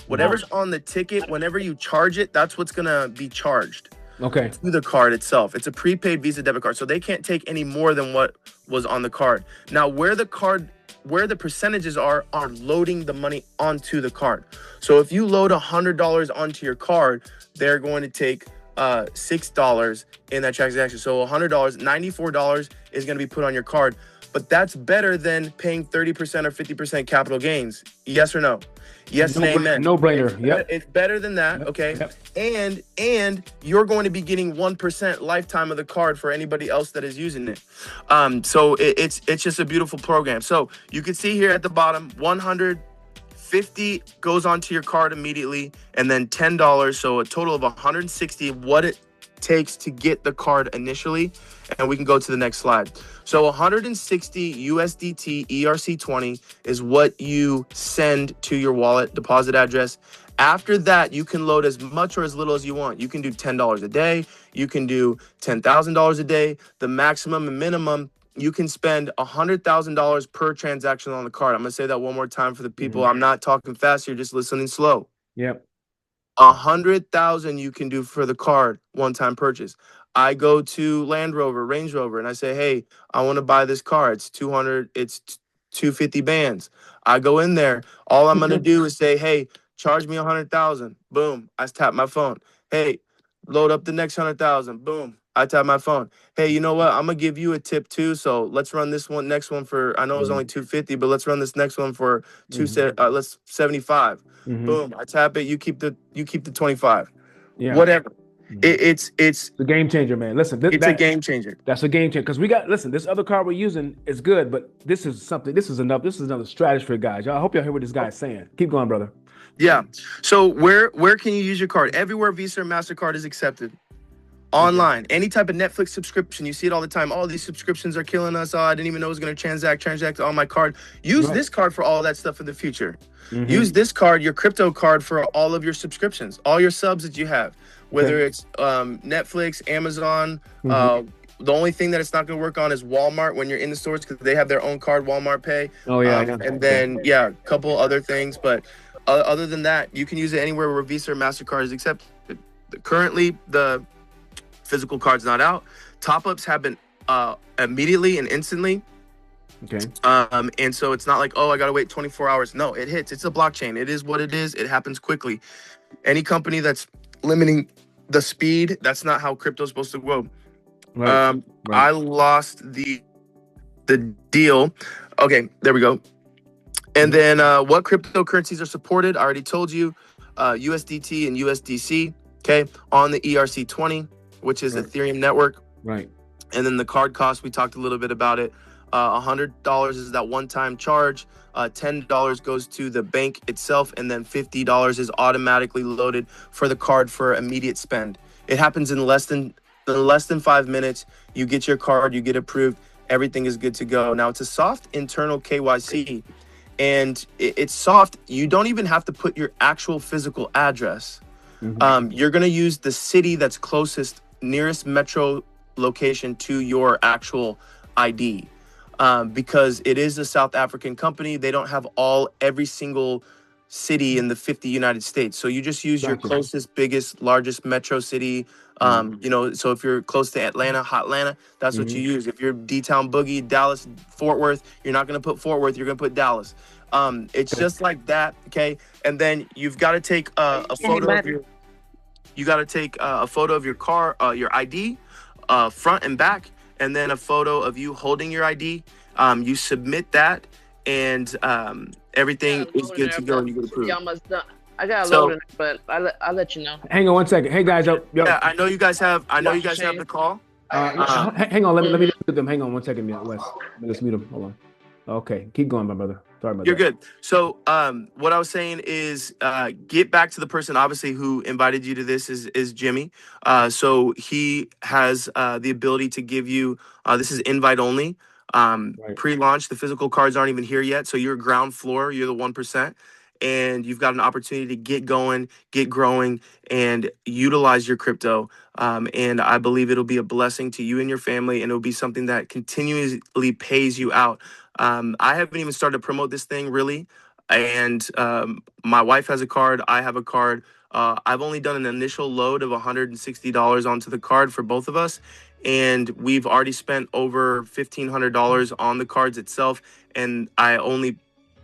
whatever's on the ticket, whenever you charge it, that's what's gonna be charged. Okay. To the card itself. It's a prepaid Visa debit card, so they can't take any more than what was on the card. Now, where the percentages are loading the money onto the card. So if you load $100 onto your card, they're going to take $6 in that transaction. So $100, $94 is going to be put on your card. But that's better than paying 30% or 50% capital gains. Yes or no? Yes and amen. No brainer. Yep. It's better than that. Okay. Yep. And you're going to be getting 1% lifetime of the card for anybody else that is using it. So it's just a beautiful program. So you can see here at the bottom, $150 goes onto your card immediately, and then $10. So a total of $160. What it takes to get the card initially, and we can go to the next slide. So 160 USDT ERC20 is what you send to your wallet deposit address. After that, you can load as much or as little as you want. You can do $10 a day. You can do $10,000 a day. The maximum and minimum, you can spend $100,000 per transaction on the card. I'm going to say that one more time for the people. I'm not talking fast. You're just listening slow. Yep. 100,000 you can do for the card, one-time purchase. I go to Land Rover, Range Rover, and I say, hey, I want to buy this car. It's 250 bands. I go in there. All I'm going to do is say, hey, charge me 100,000. Boom. I tap my phone. Hey, load up the next 100,000. Boom. I tap my phone. Hey, you know what? I'm going to give you a tip too. So let's run this next one for, I know it's only 250, but let's run this next one for let's 75. Boom. I tap it. You keep the 25. Yeah. Whatever. It's a game changer, man. Listen, it's a game changer. That's a game changer because this other card we're using is good, but this is another strategy for guys. I hope y'all hear what this guy's saying. Keep going, brother. Yeah. So where can you use your card? Everywhere Visa or MasterCard is accepted. Online, any type of Netflix subscription, you see it all the time. All these subscriptions are killing us. Oh, I didn't even know it was going to transact on my card. Use this card for all that stuff in the future. Use this card, your crypto card, for all of your subscriptions, all your subs that you have, whether it's Netflix, Amazon. The only thing that it's not going to work on is Walmart when you're in the stores because they have their own card, Walmart Pay. Oh, yeah. And then, a couple other things. But other than that, you can use it anywhere where Visa or MasterCard is accepted. Currently, the physical card's not out. Top-ups happen immediately and instantly. Okay. And so it's not like, oh, I got to wait 24 hours. No, it hits. It's a blockchain. It is what it is. It happens quickly. Any company that's limiting the speed, that's not how crypto's supposed to go. Right. I lost the deal. Okay, there we go. And then what cryptocurrencies are supported? I already told you. USDT and USDC, okay, on the ERC20. Which is Ethereum network. Right. And then the card cost, we talked a little bit about it. $100 is that one-time charge. $10 goes to the bank itself, and then $50 is automatically loaded for the card for immediate spend. It happens in less than 5 minutes. You get your card, you get approved, everything is good to go. Now, it's a soft internal KYC, and it's soft. You don't even have to put your actual physical address. You're going to use the city that's nearest metro location to your actual ID, because it is a South African company. They don't have every single city in the 50 United States. So you just use your Gotcha. closest, biggest, largest metro city. You know, so if you're close to Atlanta, Hotlanta, that's what you use. If you're D-Town Boogie, Dallas, Fort Worth, you're not going to put Fort Worth, you're going to put Dallas. It's just like that, okay? And then you've got to take a photo of your, car, your ID, front and back, and then a photo of you holding your ID. You submit that, and everything is good to go. And you get approved. You almost done. I got a load in it, but I'll let you know. Hang on 1 second. Hey guys, yeah, I know you guys have. I know you guys have the call. Hang on. Let me mute them. Hang on 1 second, Wes. Let's mute them. Hold on. Okay, keep going, my brother. Sorry about that. You're good. So, what I was saying is, get back to the person, obviously, who invited you to this is Jimmie. So he has the ability to give you. This is invite only. Pre-launch. The physical cards aren't even here yet. So you're ground floor. You're the 1%. And you've got an opportunity to get going, get growing, and utilize your crypto. And I believe it'll be a blessing to you and your family, and it'll be something that continuously pays you out. I haven't even started to promote this thing really. And my wife has a card. I have a card. I've only done an initial load of $160 onto the card for both of us. And we've already spent over $1,500 on the cards itself. And I only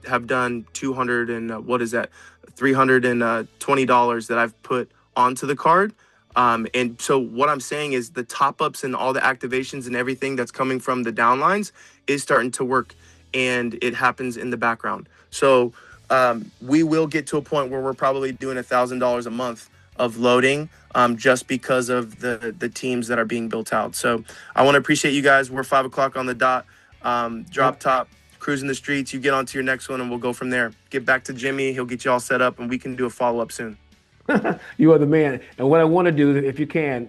have done $320 that I've put onto the card. And so what I'm saying is the top-ups and all the activations and everything that's coming from the downlines is starting to work, and it happens in the background. So we will get to a point where we're probably doing $1,000 a month of loading, just because of the teams that are being built out. So I want to appreciate you guys. We're 5 o'clock on the dot. Drop top. Cruising the streets, you get on to your next one, and we'll go from there. Get back to Jimmie. He'll get you all set up, and we can do a follow-up soon. You are the man. And what I want to do, if you can,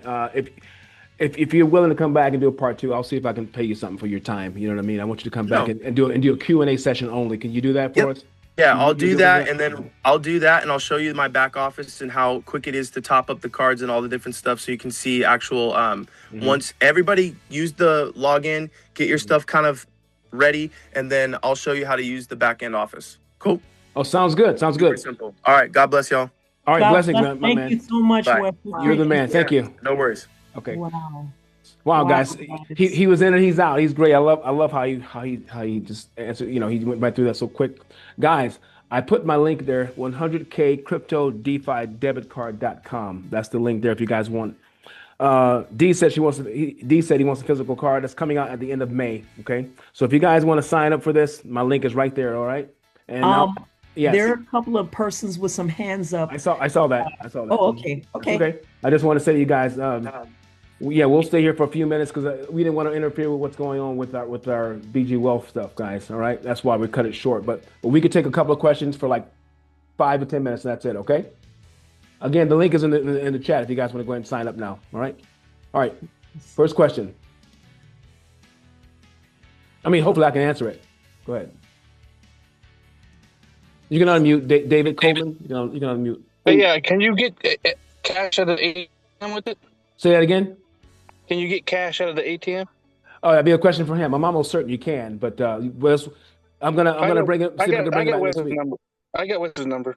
if you're willing to come back and do a part 2, I'll see if I can pay you something for your time. You know what I mean? I want you to come back and do a Q&A session only. Can you do that for us? Yeah, I'll do that, and then I'll do that, and I'll show you my back office and how quick it is to top up the cards and all the different stuff, so you can see actual. Once everybody use the login, get your stuff kind of ready, and then I'll show you how to use the back end office. Cool. Oh, sounds good. Sounds good. Simple. All right. God bless y'all. All right. Blessings, my man. Thank you so much, Wes. You're the man. Thank you. No worries. Okay. Wow, guys. He was in and he's out. He's great. I love how he just answered. You know, he went right through that so quick. Guys, I put my link there. 100K crypto DeFi debitcard.com. That's the link there if you guys want. D said he wants a physical card that's coming out at the end of May. Okay, so if you guys want to sign up for this, my link is right there. All right, and yes. There are a couple of persons with some hands up. I saw that. Oh, okay. I just want to say to you guys, we'll stay here for a few minutes because we didn't want to interfere with what's going on with our BG Wealth stuff, guys. All right, that's why we cut it short. But we could take a couple of questions for like 5 to 10 minutes, and that's it. Okay. Again, the link is in the chat if you guys want to go ahead and sign up now. All right. First question. I mean, hopefully I can answer it. Go ahead. You can unmute David Coleman. You can unmute. Hey, yeah, can you get cash out of the ATM with it? Say that again. Can you get cash out of the ATM? Oh, that'd be a question for him. I'm almost certain you can, but I'm gonna bring it. See if I can bring it back next week. I got Wes's number.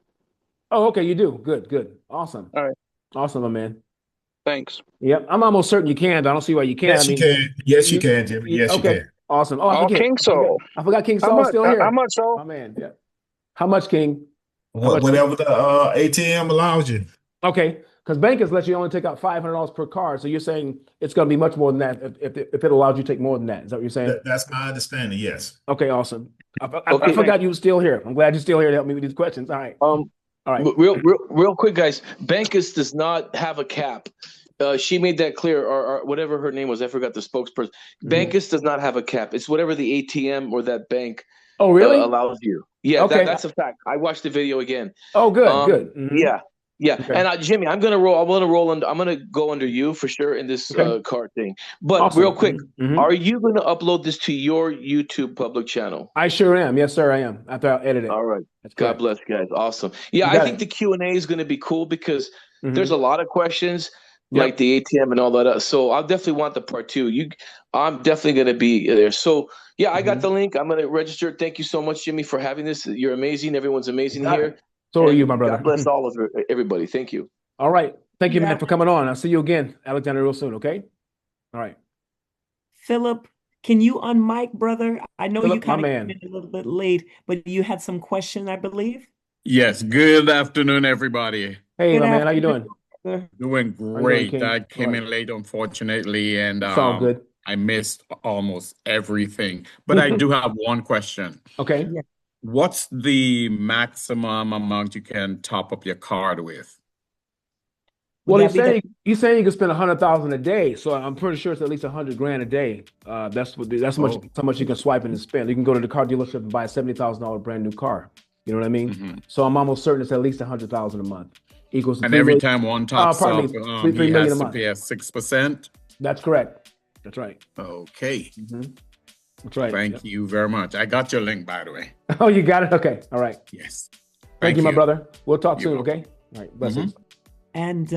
Oh, okay, you do. Good. Awesome. All right. Awesome, my man. Thanks. Yep, I'm almost certain you can, but I don't see why you can't. Yes, you can, Jimmie. Yes, you can. Awesome. Oh, King Soul. I forgot King Soul is still here. How much, Soul? My man, yeah. How much, King? Whatever the ATM allows you. Okay, because bankers let you only take out $500 per card. So you're saying it's going to be much more than that if it allows you to take more than that. Is that what you're saying? That's my understanding, yes. Okay, awesome. I forgot you were still here. I'm glad you're still here to help me with these questions. All right. All right. Real quick, guys. Bankus does not have a cap. She made that clear, or whatever her name was. I forgot the spokesperson. Bankus does not have a cap. It's whatever the ATM or that bank allows you. Yeah, okay. That's a fact. I watched the video again. Oh, good. Mm-hmm. Yeah. Okay. And Jimmie, I'm gonna roll. I'm gonna go under you for sure in this card thing. But awesome. Real quick, are you gonna upload this to your YouTube public channel? I sure am. Yes, sir, I am. After I edit it. All right. God bless you guys. Awesome. Yeah, I think the Q&A is gonna be cool because there's a lot of questions like the ATM and all that. So I'll definitely want the part 2. I'm definitely gonna be there. So yeah, I got the link. I'm gonna register. Thank you so much, Jimmie, for having this. You're amazing. Everyone's amazing here. So are you, my brother. God bless all of everybody. Thank you. All right. Thank you, man, for coming on. I'll see you again, Alexander, real soon, okay? All right. Philip, can you unmic, brother? I know Philip, you kind my of man. came in a little bit late, but you had some question, I believe. Yes. Good afternoon, everybody. Hey, Good my man, how you afternoon, doing? brother. Doing How you doing, great. King? I All came right. in late, unfortunately, and It's all good. I missed almost everything. But I do have one question. Okay. Yeah. What's the maximum amount you can top up your card with? Well, Would that be he's saying you can spend 100,000 a day, so I'm pretty sure it's at least 100 grand a day. That's how much you can swipe and spend. You can go to the car dealership and buy a $70,000 brand new car. You know what I mean? So I'm almost certain it's at least 100,000 a month. Equals to And 3 every million. time one tops Pardon up, me, 3 he million a has to month. pay a 6%. That's correct. That's right. Okay. That's right. Thank you very much. I got your link, by the way. Oh, you got it? Okay. All right. Yes. Thank you, my brother. We'll talk You're soon, welcome. okay? All right. Blessings. And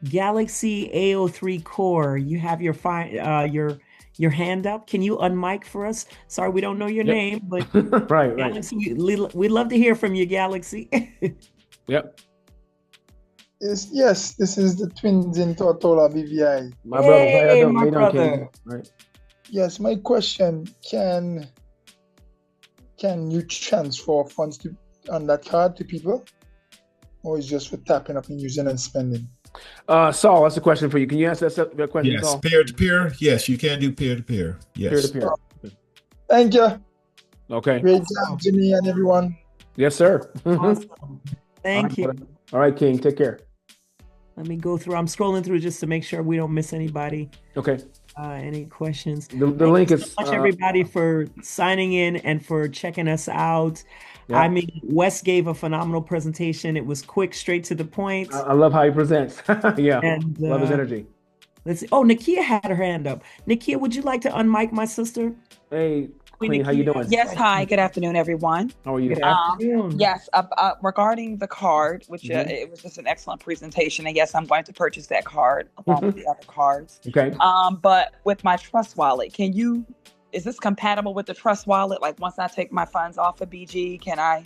Galaxy A03 Core, you have your hand up. Can you unmic for us? Sorry, we don't know your name, but Right. Galaxy, we'd love to hear from you, Galaxy. Yep. Yes, this is the twins in Tortola BVI. My brother, how you Hey, doing? my How you doing, King? brother. Right. Yes, my question, can you transfer funds on that card to people? Or is just for tapping up and using and spending? Saul, that's a question for you. Can you answer that question, Yes, Saul? peer-to-peer. Yes, you can do peer-to-peer. Yes. Peer-to-peer. Thank you. Okay. Great job, Jimmy and everyone. Yes, sir. Awesome. Thank you. Brother. All right, King. Take care. Let me go through. I'm scrolling through just to make sure we don't miss anybody. Okay. Any questions? The Thank link you is so much, everybody, for signing in and for checking us out. Yeah. I mean, Wes gave a phenomenal presentation. It was quick, straight to the point. I love how he presents. Yeah. And love his energy. let's see. Oh, Nakia had her hand up. Nakia, would you like to unmic my sister? Hey, Queen Queen, how you Nakia. doing? Yes, hi, good afternoon, everyone. How are you? Good afternoon. Yes, regarding the card, which it was just an excellent presentation, and yes, I'm going to purchase that card along with the other cards. Okay. But with my Trust Wallet, is this compatible with the Trust Wallet? Like once I take my funds off of BG, can I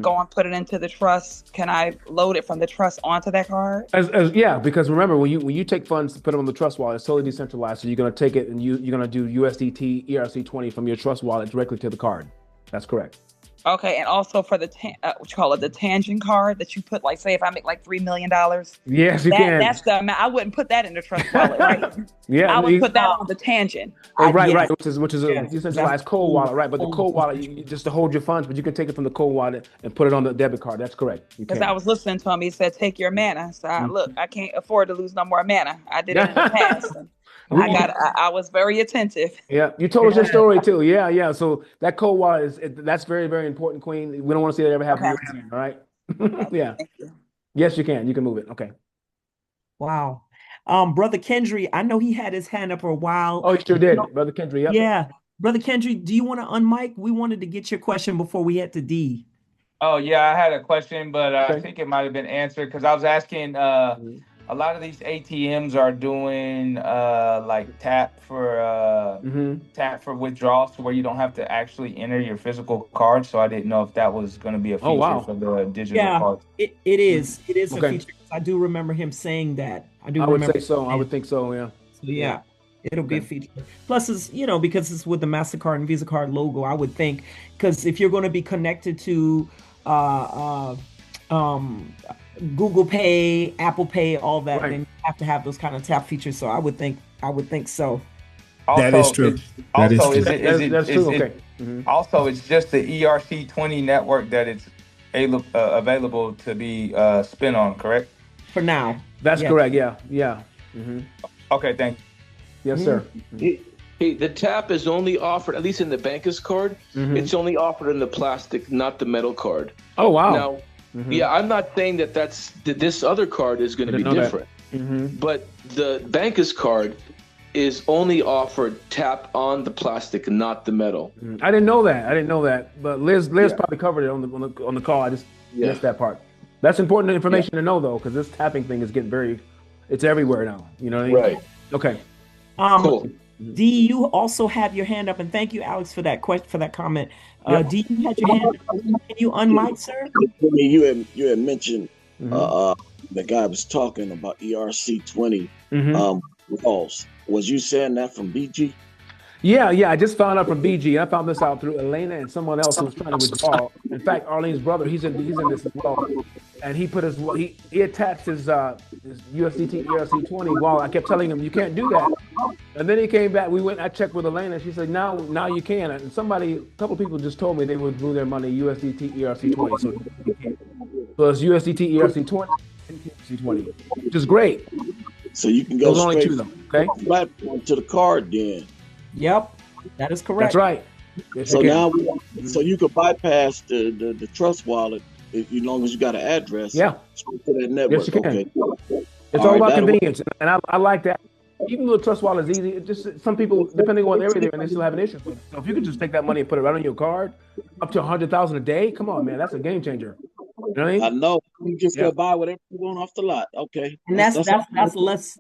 go and put it into the Trust? Can I load it from the Trust onto that card? Yeah, because remember when you take funds, put them on the Trust Wallet, it's totally decentralized. So you're going to take it and you're going to do USDT ERC20 from your Trust Wallet directly to the card. That's correct. Okay, and also for the the Tangent card that you put, like, say if I make like $3 million. Yes, you can. That's the amount. I wouldn't put that in the Trust Wallet, right? Yeah, I would put that on the Tangent. Right, which is a decentralized cold wallet, right? But the cold wallet, you just to hold your funds, but you can take it from the cold wallet and put it on the debit card. That's correct. Because I was listening to him, he said, "Take your mana." So look, I can't afford to lose no more mana. I did it in the past. I was very attentive. Yeah, you told us your story too. Yeah. So that cold wallet that's very, very important, Queen. We don't want to see that ever happen again. All right. Yeah. Thank you. Yes, you can. You can move it. Okay. Wow. Brother Kendry, I know he had his hand up for a while. Oh, he sure did, Brother Kendry. Yep. Yeah. Brother Kendry, do you want to unmic? We wanted to get your question before we head to D. Oh, yeah, I had a question, but I think it might have been answered because I was asking a lot of these ATMs are doing like tap for withdrawals to where you don't have to actually enter your physical card. So I didn't know if that was going to be a feature for the digital card. It is. It is a feature. I do remember him saying that. I would say so. I would think so. Yeah. So, yeah. It'll be a feature. Plus, it's, because it's with the MasterCard and Visa card logo, I would think, because if you're going to be connected to Google Pay, Apple Pay, all that, then you have to have those kind of tap features. So I would think so. Also, that is true. That's true. Okay. Also, it's just the ERC20 network that it's available to be spent on, correct? For now. That's correct. Yeah. Okay, thank you. Yes, sir. Hey, the tap is only offered, at least in the banker's card, it's only offered in the plastic, not the metal card. Oh, wow. Now, yeah, I'm not saying that this other card is going to be different, but the banker's card is only offered tap on the plastic, not the metal. I didn't know that. But Liz probably covered it on the call. I just missed that part. That's important information to know though, because this tapping thing is getting it's everywhere now. You know what I mean? Right. Okay. Cool. D, you also have your hand up, and thank you, Alex, for that comment. D, you had your hand up. Can you unmic, sir? You had mentioned the guy was talking about ERC20 walls. Was you saying that from BG? Yeah, I just found out from BG. I found this out through Elena and someone else who was trying to withdraw. In fact, Arlene's brother, he's in this as well. And he put he attached his USDT ERC20 wall. I kept telling him you can't do that. And then he came back. I checked with Elena. She said now you can. And a couple people just told me they withdrew their money USDT ERC20. So it's USDT ERC20 and ERC20, which is great. So you can go straight to the card then. Yep, that is correct. That's right. Yes, so now, so you could bypass the trust wallet as long as you got an address. Yeah. Straight to that network. Yes, you can. Okay. It's all about convenience, and I like that. Even though the trust wallet is easy, it just some people, depending on what area they're in, they still have an issue with it. So if you could just take that money and put it right on your card, up to $100,000 a day, come on, man, that's a game changer. You know what I mean? I know. You just go buy whatever you want off the lot. Okay. And that's less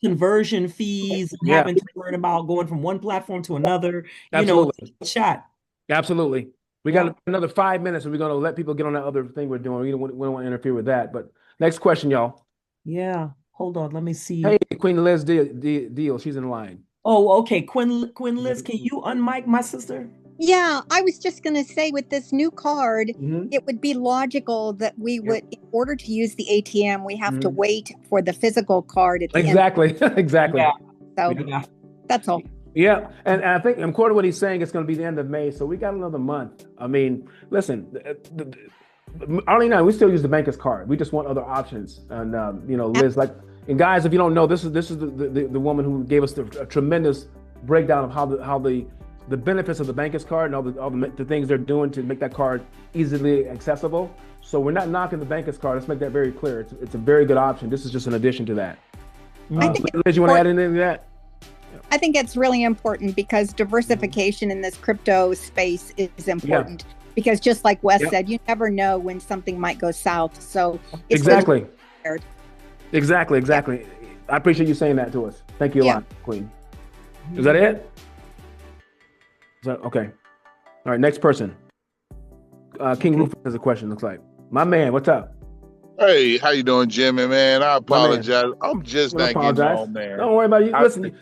conversion fees, having to worry about going from one platform to another. Absolutely. You know, shot. Absolutely. We got another 5 minutes, and we're going to let people get on that other thing we're doing. We don't want to interfere with that. But next question, y'all. Yeah. Hold on. Let me see. Hey, Queen Liz Deal. She's in line. Oh, okay. Queen Liz, can you unmic my sister? Yeah, I was just going to say with this new card, it would be logical that we would, in order to use the ATM, we have to wait for the physical card at the end. Exactly. Yeah. So that's all. Yeah, and I think, according to what he's saying, it's going to be the end of May, so we got another month. I mean, listen, Arlene and I, we still use the banker's card. We just want other options. And, Liz, and guys, if you don't know, this is the woman who gave us a tremendous breakdown of how the benefits of the banker's card and all the things they're doing to make that card easily accessible. So we're not knocking the banker's card. Let's make that very clear. It's a very good option. This is just an addition to that. Liz, you want to add anything to that? I think it's really important because diversification in this crypto space is important. Because just like Wes said, you never know when something might go south. So it's exactly. I appreciate you saying that to us. Thank you a lot, Queen. Is that it? Okay. All right, next person. King Rufus has a question, looks like. My man, what's up? Hey, how you doing, Jimmy, man? I apologize. I'm just not getting on, man. Don't worry about it. Listen,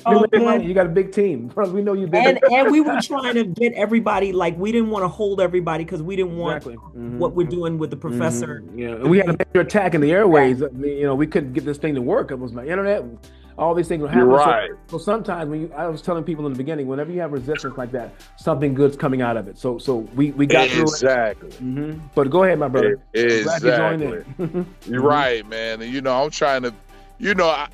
you got a big team. We know you've been. And we were trying to get everybody, we didn't want to hold everybody because we didn't want what we're doing with the professor. Yeah, we had a major attack in the airways. We couldn't get this thing to work. It was my internet. All these things were happening. Right. So sometimes I was telling people in the beginning, whenever you have resistance like that, something good's coming out of it. So we got through it. Exactly. But go ahead, my brother. Exactly. You're right, man. And I'm trying to,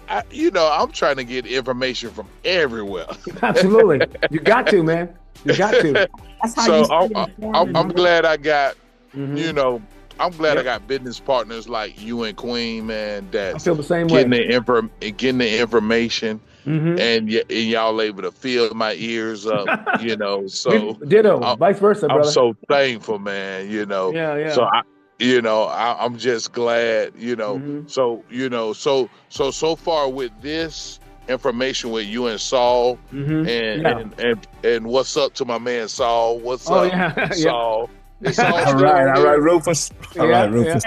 I'm trying to get information from everywhere. Absolutely. You got to, man. You got to. That's how I'm glad I got, I'm glad I got business partners like you and Queen, man. That I feel the same way. Getting the information, and y'all able to fill my ears up, So ditto, vice versa, brother. I'm so thankful, man. Yeah. So I'm just glad, So far with this information with you and Saul, and what's up to my man Saul? What's up, Saul? It's all right, Rufus. All right, Rufus.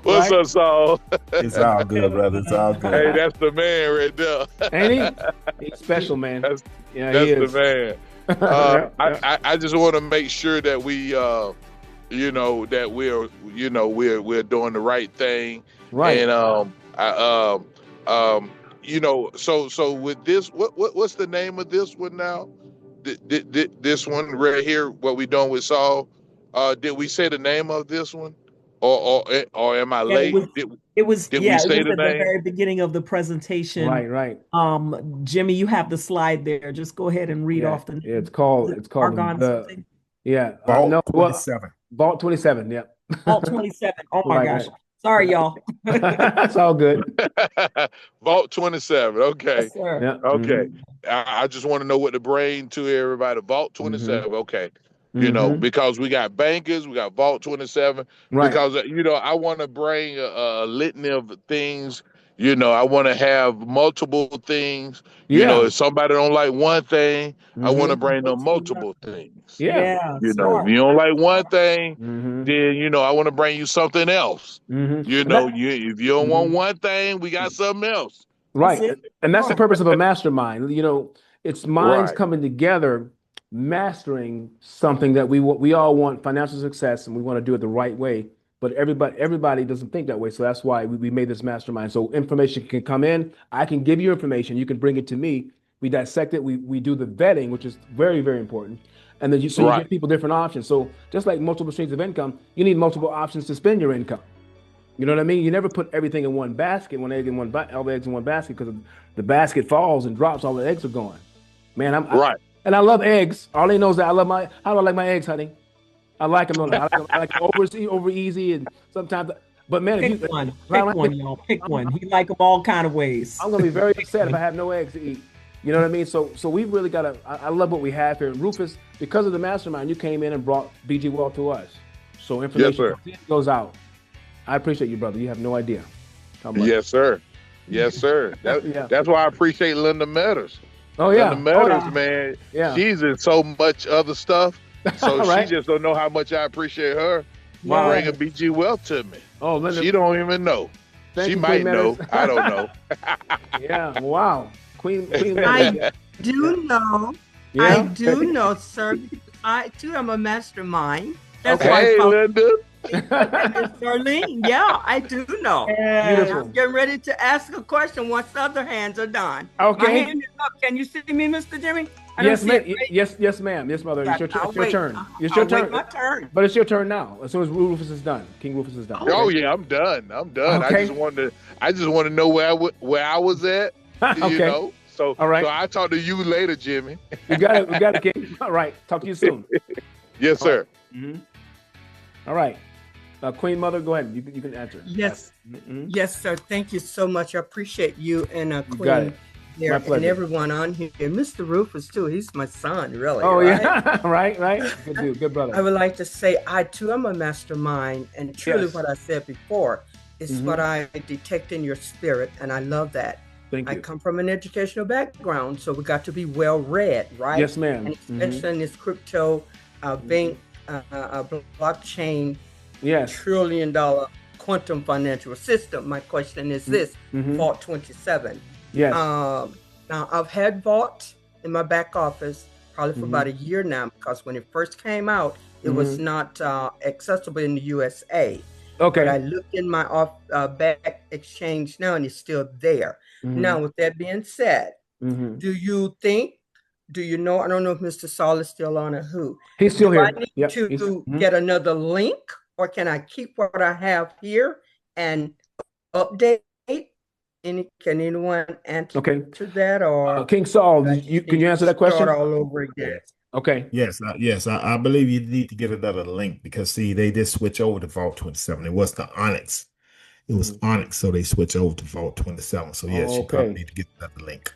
What's up, Saul? It's all good, brother. It's all good. Hey, that's the man right there. Ain't he? He's special, man. That's the man. I just want to make sure that we, that we're doing the right thing. Right. And so with this, what's the name of this one now? This one right here, what we doing with Saul, did we say the name of this one, or am I late? It was at the very beginning of the presentation. Right. Jimmy, you have the slide there. Just go ahead and read off the name. It's called Argon something. Vault27. Vault27. Yeah. Vault27. Oh my gosh. Sorry, y'all. That's all good. Vault27. Okay. Yes, sir. Yeah. Okay. I just want to know what to bring to everybody. Vault27. Okay. Because we got bankers, we got Vault27. Right. Because I want to bring a litany of things, I want to have multiple things. If somebody don't like one thing, I want to bring them multiple things. Yeah. If you don't like one thing, then I want to bring you something else. If you don't want one thing, we got something else. Right. And that's the purpose of a mastermind. It's minds coming together, mastering something that we all want financial success, and we want to do it the right way. But everybody doesn't think that way. So that's why we made this mastermind. So information can come in. I can give you information. You can bring it to me. We dissect it. We do the vetting, which is very, very important. And then you give people different options. So just like multiple streams of income, you need multiple options to spend your income. You know what I mean? You never put everything in one basket, all the eggs in one basket, because the basket falls and drops, all the eggs are gone. Man, and I love eggs. All they know is that how do I like my eggs, honey? I like them. I like them over easy, and sometimes. But man, pick one, y'all. Pick one. He like them all kind of ways. I'm gonna be very upset if I have no eggs to eat. You know what I mean? So we've really got to. I love what we have here, Rufus. Because of the mastermind, you came in and brought BG Wealth to us. So information goes out. I appreciate you, brother. You have no idea. Yes, sir. Yes, sir. That's why I appreciate Linda Meadows. Oh yeah, Linda Meadows, man. Yeah, she's in so much other stuff. So she just don't know how much I appreciate her bringing BG Wealth to me. Oh, Linda, she don't even know. She might know. I don't know. Yeah. Wow. Queen. I do know. Yeah. I do know, sir. I too am a mastermind. That's why Linda. Darlene, yeah, I do know. Beautiful. I'm getting ready to ask a question once the other hands are done. Okay. My hand is up. Can you see me, Mr. Jimmie? Yes, ma'am. Yes, ma'am. Yes, mother. It's your turn. It's your turn. My turn. But it's your turn now. As soon as Rufus is done, King Rufus is done. Oh yeah, I'm done. Okay. I just want to know where I was at. Okay. So all right. So I'll talk to you later, Jimmie. We got it, King. All right. Talk to you soon. Yes, sir. All right. Queen Mother, go ahead. You can answer. Yes. Yes, sir. Thank you so much. I appreciate you and Queen there and everyone on here. And Mr. Rufus, too. He's my son, really. Oh, yeah. right. Good dude. Good brother. I would like to say I, too, am a mastermind. And truly what I said before is what I detect in your spirit. And I love that. Thank you. I come from an educational background, so we got to be well read, right? Yes, ma'am. And especially in this crypto bank, blockchain, $1 trillion quantum financial system. My question is this: Vault27. Yes. Now I've had Vault in my back office probably for about a year now, because when it first came out, it was not accessible in the USA. Okay. But I looked in my back exchange now, and it's still there. Now, with that being said, do you know? I don't know if Mr. Saul is still on or who. He's still here. I need to get another link, or can I keep what I have here and update? Can anyone answer to that? Or King Saul, can you answer that question? Start all over again. Okay. Yes. I believe you need to get another link, because see, they did switch over to Vault27. It was the Onyx. It was Onyx, so they switched over to Vault27. So yes, you probably need to get another link.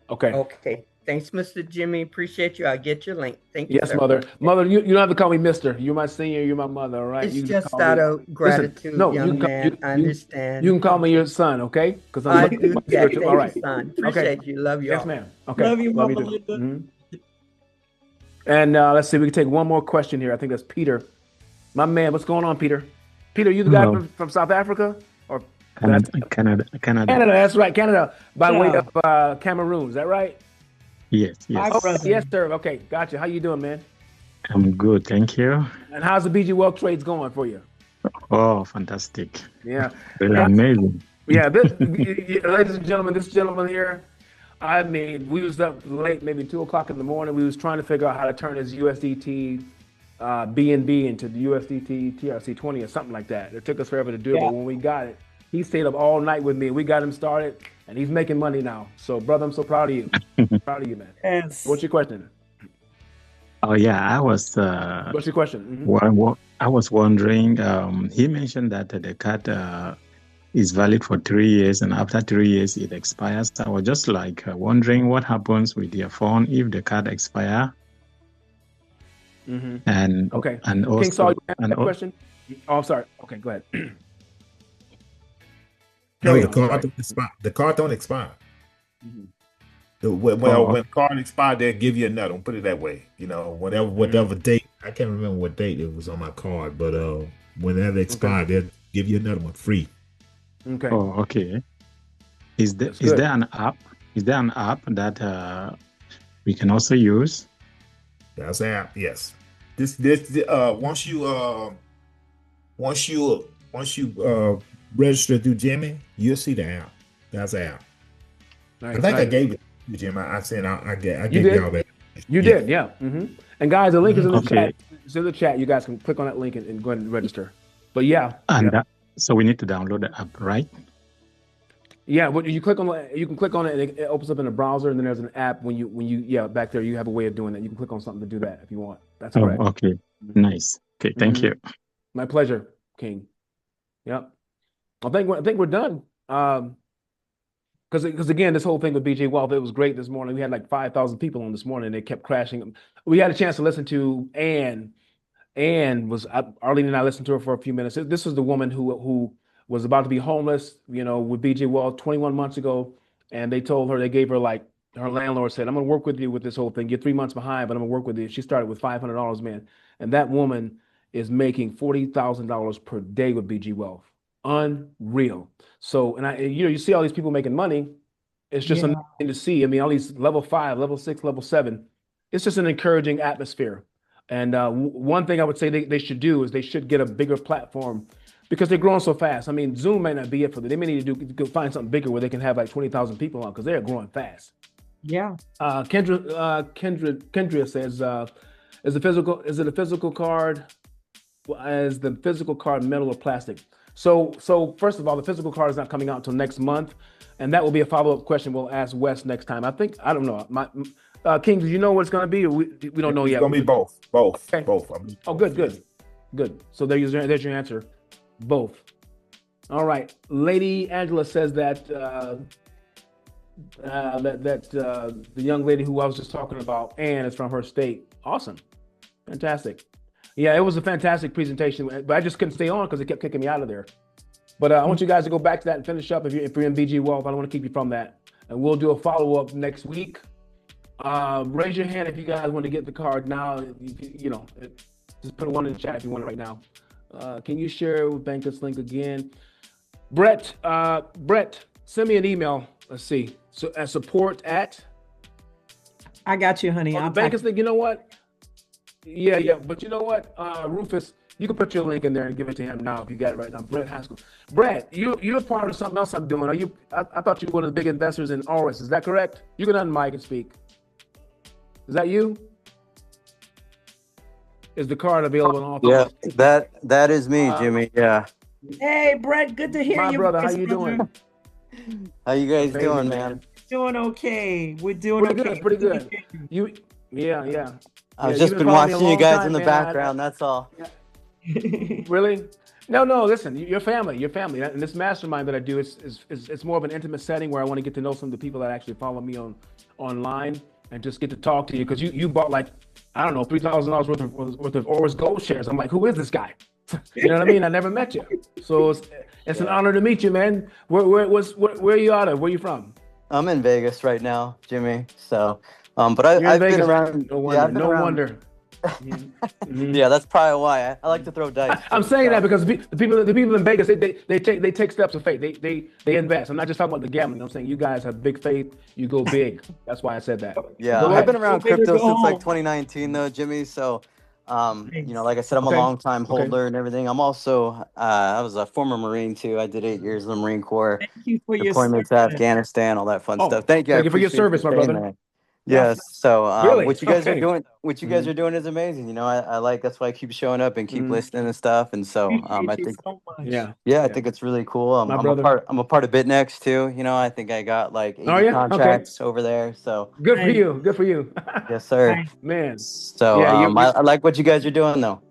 Okay. Okay. Thanks, Mr. Jimmie. Appreciate you. I'll get your link. Thank you. Yes, sir. Mother, you don't have to call me Mister. You're my senior. You're my mother. All right. It's just out of gratitude, young man. I understand. You can call me your son, okay? Because I do that. Thank you, all right. son. Appreciate you. Love you. Yes, ma'am. Okay. Love you, Mama Linda. And let's see. We can take one more question here. I think that's Peter. My man, what's going on, Peter? Peter, you the guy from South Africa or? Canada. That's right, Canada. By way of Cameroon, is that right? Yes. Yes, sir. Okay, gotcha. How you doing, man? I'm good, thank you. And how's the BG Wealth trades going for you? Oh, fantastic. Yeah. Really amazing. Yeah, ladies and gentlemen, this gentleman here, I mean, we was up late, maybe 2 o'clock in the morning. We was trying to figure out how to turn his USDT BNB into the USDT TRC20 or something like that. It took us forever to do it, but when we got it, he stayed up all night with me. We got him started, and he's making money now. So, brother, I'm so proud of you. Proud of you, man. Yes. What's your question? Oh, yeah, I was... What's your question? I was wondering, he mentioned that the card is valid for 3 years, and after 3 years, it expires. I was just like wondering what happens with your phone if the card expires. And okay. And King Saul, also... you have that question? Oh, I'm sorry. Okay, go ahead. No, the card don't expire. The card don't expire. When the card expired, they'll give you another one. Put it that way. You know, whatever date. I can't remember what date it was on my card, but whenever it expired, they'll give you another one free. Okay. Oh, okay. Is there an app? Is there an app that we can also use? That's an app. Yes. Once you register through Jimmie, you'll see the app. That's an app. Nice, I think I gave it to Jimmie. I said I gave y'all that. You did, yeah. And guys, the link is in the chat. It's in the chat. You guys can click on that link and go ahead and register. But yeah. And so we need to download the app, right? Yeah, but you click on you can click on it and it opens up in the browser, and then there's an app when you back there you have a way of doing that. You can click on something to do that if you want. That's correct. Okay. Nice. Okay, thank you. My pleasure, King. Yep. I think we're done. Because again, this whole thing with BJ Wealth, it was great this morning. We had like 5,000 people on this morning. They kept crashing. We had a chance to listen to Ann. Arlene and I listened to her for a few minutes. This is the woman who was about to be homeless, with BJ Wealth 21 months ago. And they gave her like, her landlord said, I'm going to work with you with this whole thing. You're 3 months behind, but I'm going to work with you. She started with $500, man. And that woman is making $40,000 per day with BG Wealth. Unreal. So, and you see all these people making money. It's just amazing to see. I mean, all these level 5, level 6, level 7. It's just an encouraging atmosphere. And one thing I would say they should do is they should get a bigger platform because they're growing so fast. I mean, Zoom may not be it for them. They may need to find something bigger where they can have like 20,000 people on because they're growing fast. Yeah. Kendra says, is it a physical card? Is the physical card metal or plastic? So first of all, the physical card is not coming out until next month, and that will be a follow-up question we'll ask Wes next time. I don't know. King, do you know what it's going to be? Or we don't know yet. It's going to be both. Okay. Both. Oh, good. So there's your answer. Both. All right. Lady Angela says that the young lady who I was just talking about, Ann, is from her state. Awesome. Fantastic. Yeah, it was a fantastic presentation, but I just couldn't stay on because it kept kicking me out of there. But I want you guys to go back to that and finish up if you're in BG Wealth. I don't want to keep you from that. And we'll do a follow-up next week. Raise your hand if you guys want to get the card now. Just put one in the chat if you want it right now. Can you share with Bankus link again? Brett, send me an email. Let's see. So support at. I got you, honey. Bankus link. You know what? Yeah. But you know what, Rufus, you can put your link in there and give it to him now if you got it right now. Brett Haskell. Brett, you're part of something else I'm doing. I thought you were one of the big investors in Oris. Is that correct? You can unmic and speak. Is that you? Is the card available on all? Yeah, that is me, Jimmie. Yeah. Hey, Brett, good to hear My you. brother, how you doing? How you guys doing, man? Doing okay. We're doing okay. Pretty good. Yeah. I've just been watching you guys in the background. That's all. Really? No. Listen, your family, and this mastermind that I do it's more of an intimate setting where I want to get to know some of the people that actually follow me online and just get to talk to you because you bought like $3,000 worth of Oris Gold shares. I'm like, who is this guy? You know what I mean? I never met you, so it's an honor to meet you, man. Where are you out of? Where are you from? I'm in Vegas right now, Jimmie. So, but I've been around. No wonder. Yeah, that's probably why I like to throw dice. I'm saying that because the people in Vegas they take steps of faith. They invest. I'm not just talking about the gambling. I'm saying you guys have big faith. You go big. That's why I said that. Yeah, I've been around crypto since like 2019 though, Jimmie. So, like I said, I'm a long time holder and everything. I'm also I was a former Marine too. I did 8 years in the Marine Corps. Thank you for deployment to Afghanistan, all that fun stuff. Thank you. Thank you for your service, my brother. That. Yes. So really? What you guys are doing is amazing. I like, that's why I keep showing up and keep listening and stuff. And so I think I think it's really cool. I'm a part of BitNext too. I think I got like 80 contracts over there. So good for you. Yes, sir. Nice. Man. So I like what you guys are doing though.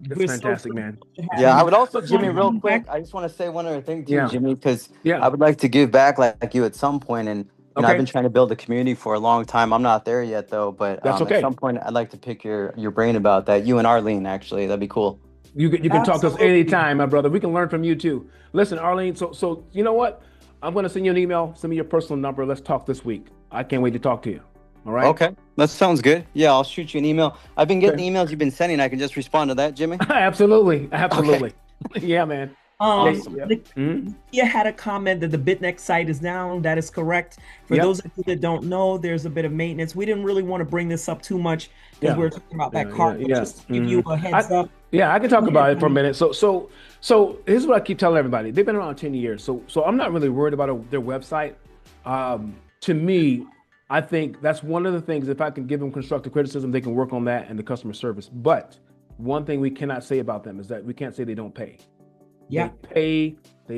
That's fantastic, man. Yeah, I would also, Jimmie, real quick, I just want to say one other thing too, Jimmie, because I would like to give back like you at some point, and I've been trying to build a community for a long time. I'm not there yet though, but that's okay. At some point I'd like to pick your brain about that. You and Arlene, actually, that'd be cool. You can talk to us anytime, my brother. We can learn from you too. Listen, Arlene, so you know what? I'm going to send you an email. Send me your personal number. Let's talk this week. I can't wait to talk to you. All right? Okay. That sounds good. Yeah, I'll shoot you an email. I've been getting emails you've been sending. I can just respond to that, Jimmy? Absolutely. Okay. Yeah, man. You had a comment that the BitNext site is down. That is correct. For those of you that don't know, there's a bit of maintenance. We didn't really want to bring this up too much because we're talking about that card. Just to give you a heads up. Yeah, I can talk about it for a minute. So here's what I keep telling everybody. They've been around 10 years. So I'm not really worried about their website. To me, I think that's one of the things, if I can give them constructive criticism, they can work on that and the customer service. But one thing we cannot say about them is that we can't say they don't pay. Yeah. They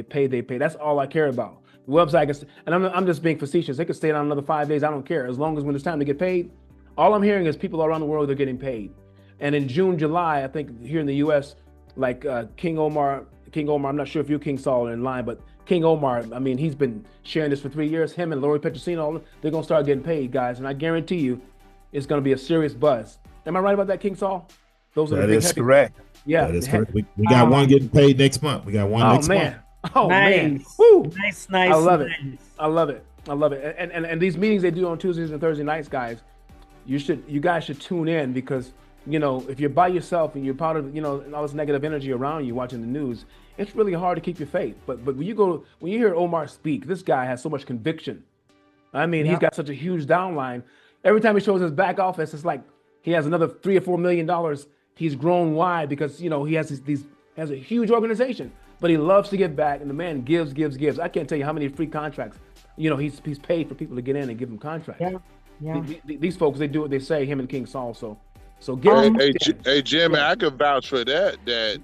pay. That's all I care about. The website, and I'm just being facetious. They could stay down another 5 days. I don't care. As long as when it's time to get paid, all I'm hearing is people around the world are getting paid. And in June, July, I think here in the U.S., like King Omar, I'm not sure if you, King Saul, are in line, but King Omar, I mean, he's been sharing this for 3 years. Him and Lori Petrosino, they're going to start getting paid, guys. And I guarantee you, it's going to be a serious buzz. Am I right about that, King Saul? That is correct. Yeah, that is correct. We got one getting paid next month. We got one next month. Oh man! Woo. Nice. I love it. I love it. And these meetings they do on Tuesdays and Thursday nights, guys, you guys should tune in because if you're by yourself and you're part of all this negative energy around you watching the news, it's really hard to keep your faith. But when you hear Omar speak, this guy has so much conviction. I mean, he's got such a huge downline. Every time he shows his back office, it's like he has another $3 or $4 million. He's grown wide because he has a huge organization, but he loves to give back, and the man gives. I can't tell you how many free contracts, he's paid for people to get in and give him contracts. Yeah. These folks, they do what they say. Him and King Saul. So hey, Jimmy, I can vouch for that.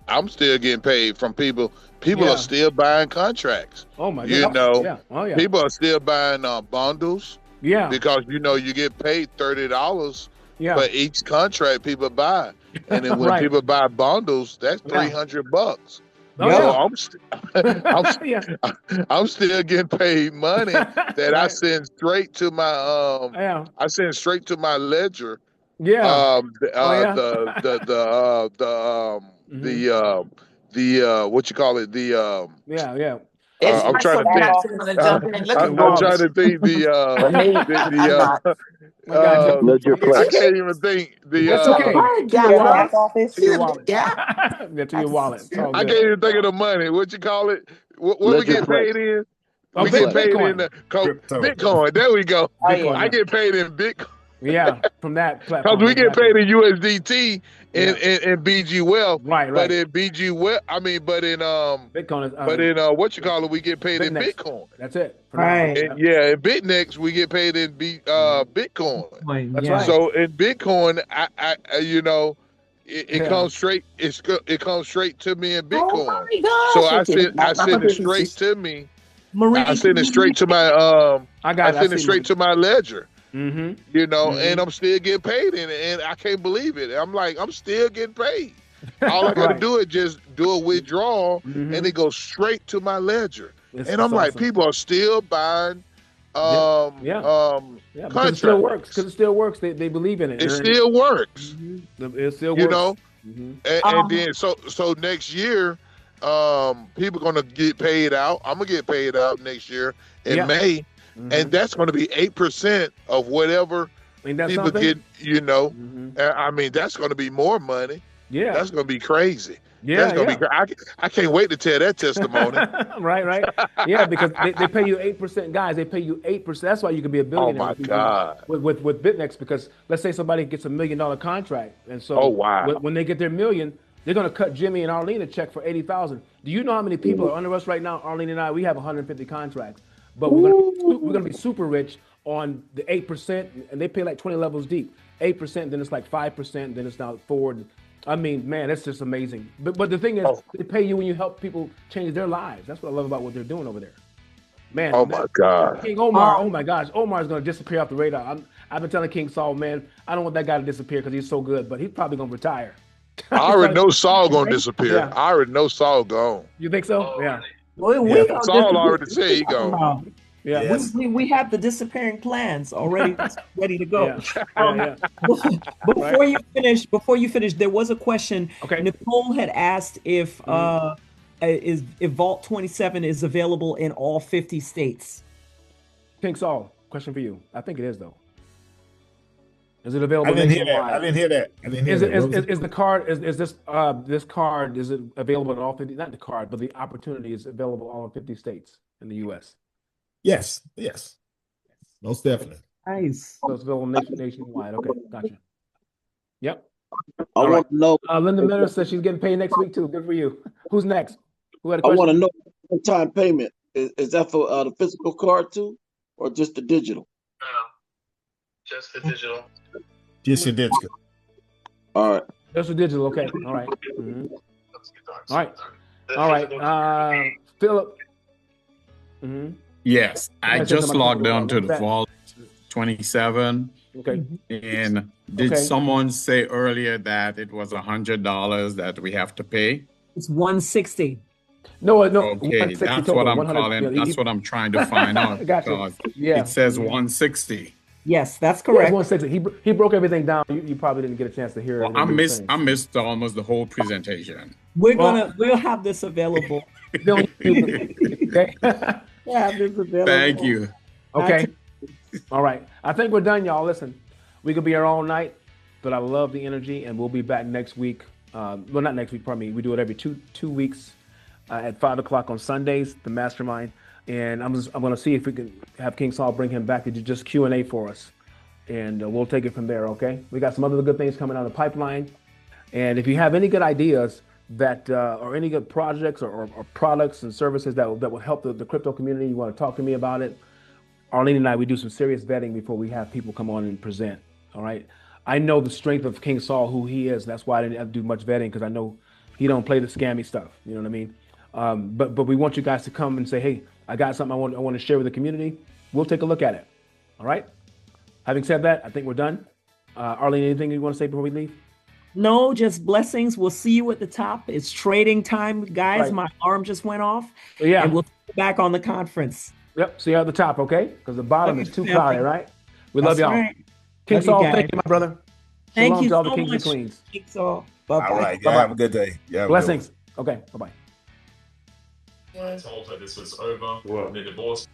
I'm still getting paid from people. People are still buying contracts. Oh my God. People are still buying bundles. Yeah. Because you get paid $30. For each contract people buy, and then when people buy bundles, that's $300. I'm still getting paid money that I send straight to my I send straight to my ledger. What you call it? I'm trying to think. I'm trying to think I can't even think to your wallet. I can't even think of the money. What you call it? What we get paid in? We get paid in Bitcoin. There we go. I get paid in Bitcoin. Yeah, from that platform. Because we get paid in USDT and BG Wealth. Right. But in BG Wealth, Bitcoin is what you call it, we get paid in Bitcoin. That's it. Right. In BitNext, we get paid in Bitcoin. That's right. So in Bitcoin, it comes straight. It comes straight to me in Bitcoin. Oh my gosh, I send it straight to me. I send it straight to my I send it straight to my ledger. And I'm still getting paid in it, and I can't believe it. I'm still getting paid. All I gotta do is just do a withdrawal, and it goes straight to my ledger. And I'm like, people are still buying contracts. Because it still works. They believe in it. It still works. It still works. And then so next year, people gonna get paid out. I'm gonna get paid out next year in May. And that's going to be 8% of whatever people get, I mean, that's going to be more money. Yeah. That's going to be crazy. That's going to be I can't wait to tell that testimony. Right. Yeah, because they pay you 8%. Guys, they pay you 8%. That's why you can be a billionaire. Oh, my God. With BitNext, because let's say somebody gets $1 million contract. And so when they get their million, they're going to cut Jimmy and Arlene a check for $80,000. Do you know how many people are under us right now? Arlene and I, we have 150 contracts. But we're gonna be super rich on the 8%, and they pay like 20 levels deep. 8%, then it's like 5%, then it's now 4%. I mean, man, that's just amazing. But the thing is, they pay you when you help people change their lives. That's what I love about what they're doing over there. Man. Oh my God. King Omar. Oh my gosh. Omar's gonna disappear off the radar. I've been telling King Saul, man, I don't want that guy to disappear because he's so good, but he's probably gonna retire. I already know Saul gonna disappear. Yeah. I already know Saul gone. You think so? Yeah. Saul already said he gone. Yeah. Yes. We have the disappearing plans already ready to go. Yeah. Before you finish, there was a question. Okay. Nicole had asked if Vault27 is available in all 50 states. King Saul, question for you. I think it is though. Is it available? I didn't hear that. I didn't hear that. Is the card this card, is it available in all 50? Not the card, but the opportunity is available in all 50 states in the U.S. Yes. Most definitely. Nice. So it's available nationwide. Okay, gotcha. Yep. I want to know. Linda Miller says she's getting paid next week too. Good for you. Who's next? Who had a I question? want to know one-time payment. Is that for the physical card too, or just the digital? Just the digital. Just the digital. All right. Just the digital. Okay. All right. All right. Philip. Yes, I just logged on to the Vault27. Okay. And did someone say earlier that it was $100 that we have to pay? It's 160. No. Okay, that's what I'm calling. That's what I'm trying to find out. Gotcha. It says 160. Yes, that's correct. 160. He broke everything down. You probably didn't get a chance to hear it. I missed almost the whole presentation. We'll have this available. Okay. Yeah, this available. Thank you. Okay. All right. I think we're done, y'all. Listen, we could be here all night, but I love the energy, and we'll be back next week. Well, not next week, pardon me. We do it every two weeks at 5 o'clock on Sundays, the Mastermind. And I'm going to see if we can have King Saul bring him back to do just Q&A for us. And we'll take it from there, okay? We got some other good things coming down the pipeline. And if you have any good ideas that or any good projects or products and services that will help the crypto community, you want to talk to me about it, Arlene and I, we do some serious vetting before we have people come on and present, all right? I know the strength of King Saul, who he is. That's why I didn't have to do much vetting, because I know he don't play the scammy stuff, you know what I mean? But we want you guys to come and say, hey, I got something I want to share with the community. We'll take a look at it, all right? Having said that, I think we're done. Arlene, anything you want to say before we leave? No, just blessings. We'll see you at the top. It's trading time, guys. Right. My alarm just went off. Yeah. And we'll be back on the conference. Yep. See you at the top, okay? Because the bottom is too cloudy, right? We love That's y'all. right. King Love you Saul, guys. thank you, my brother. Thank Shalom you to all so the kings much, and queens. King Saul. Bye-bye. All right. Bye-bye. Have a good day. Yeah. Blessings. Okay. Bye-bye. I told her this was over. The divorce.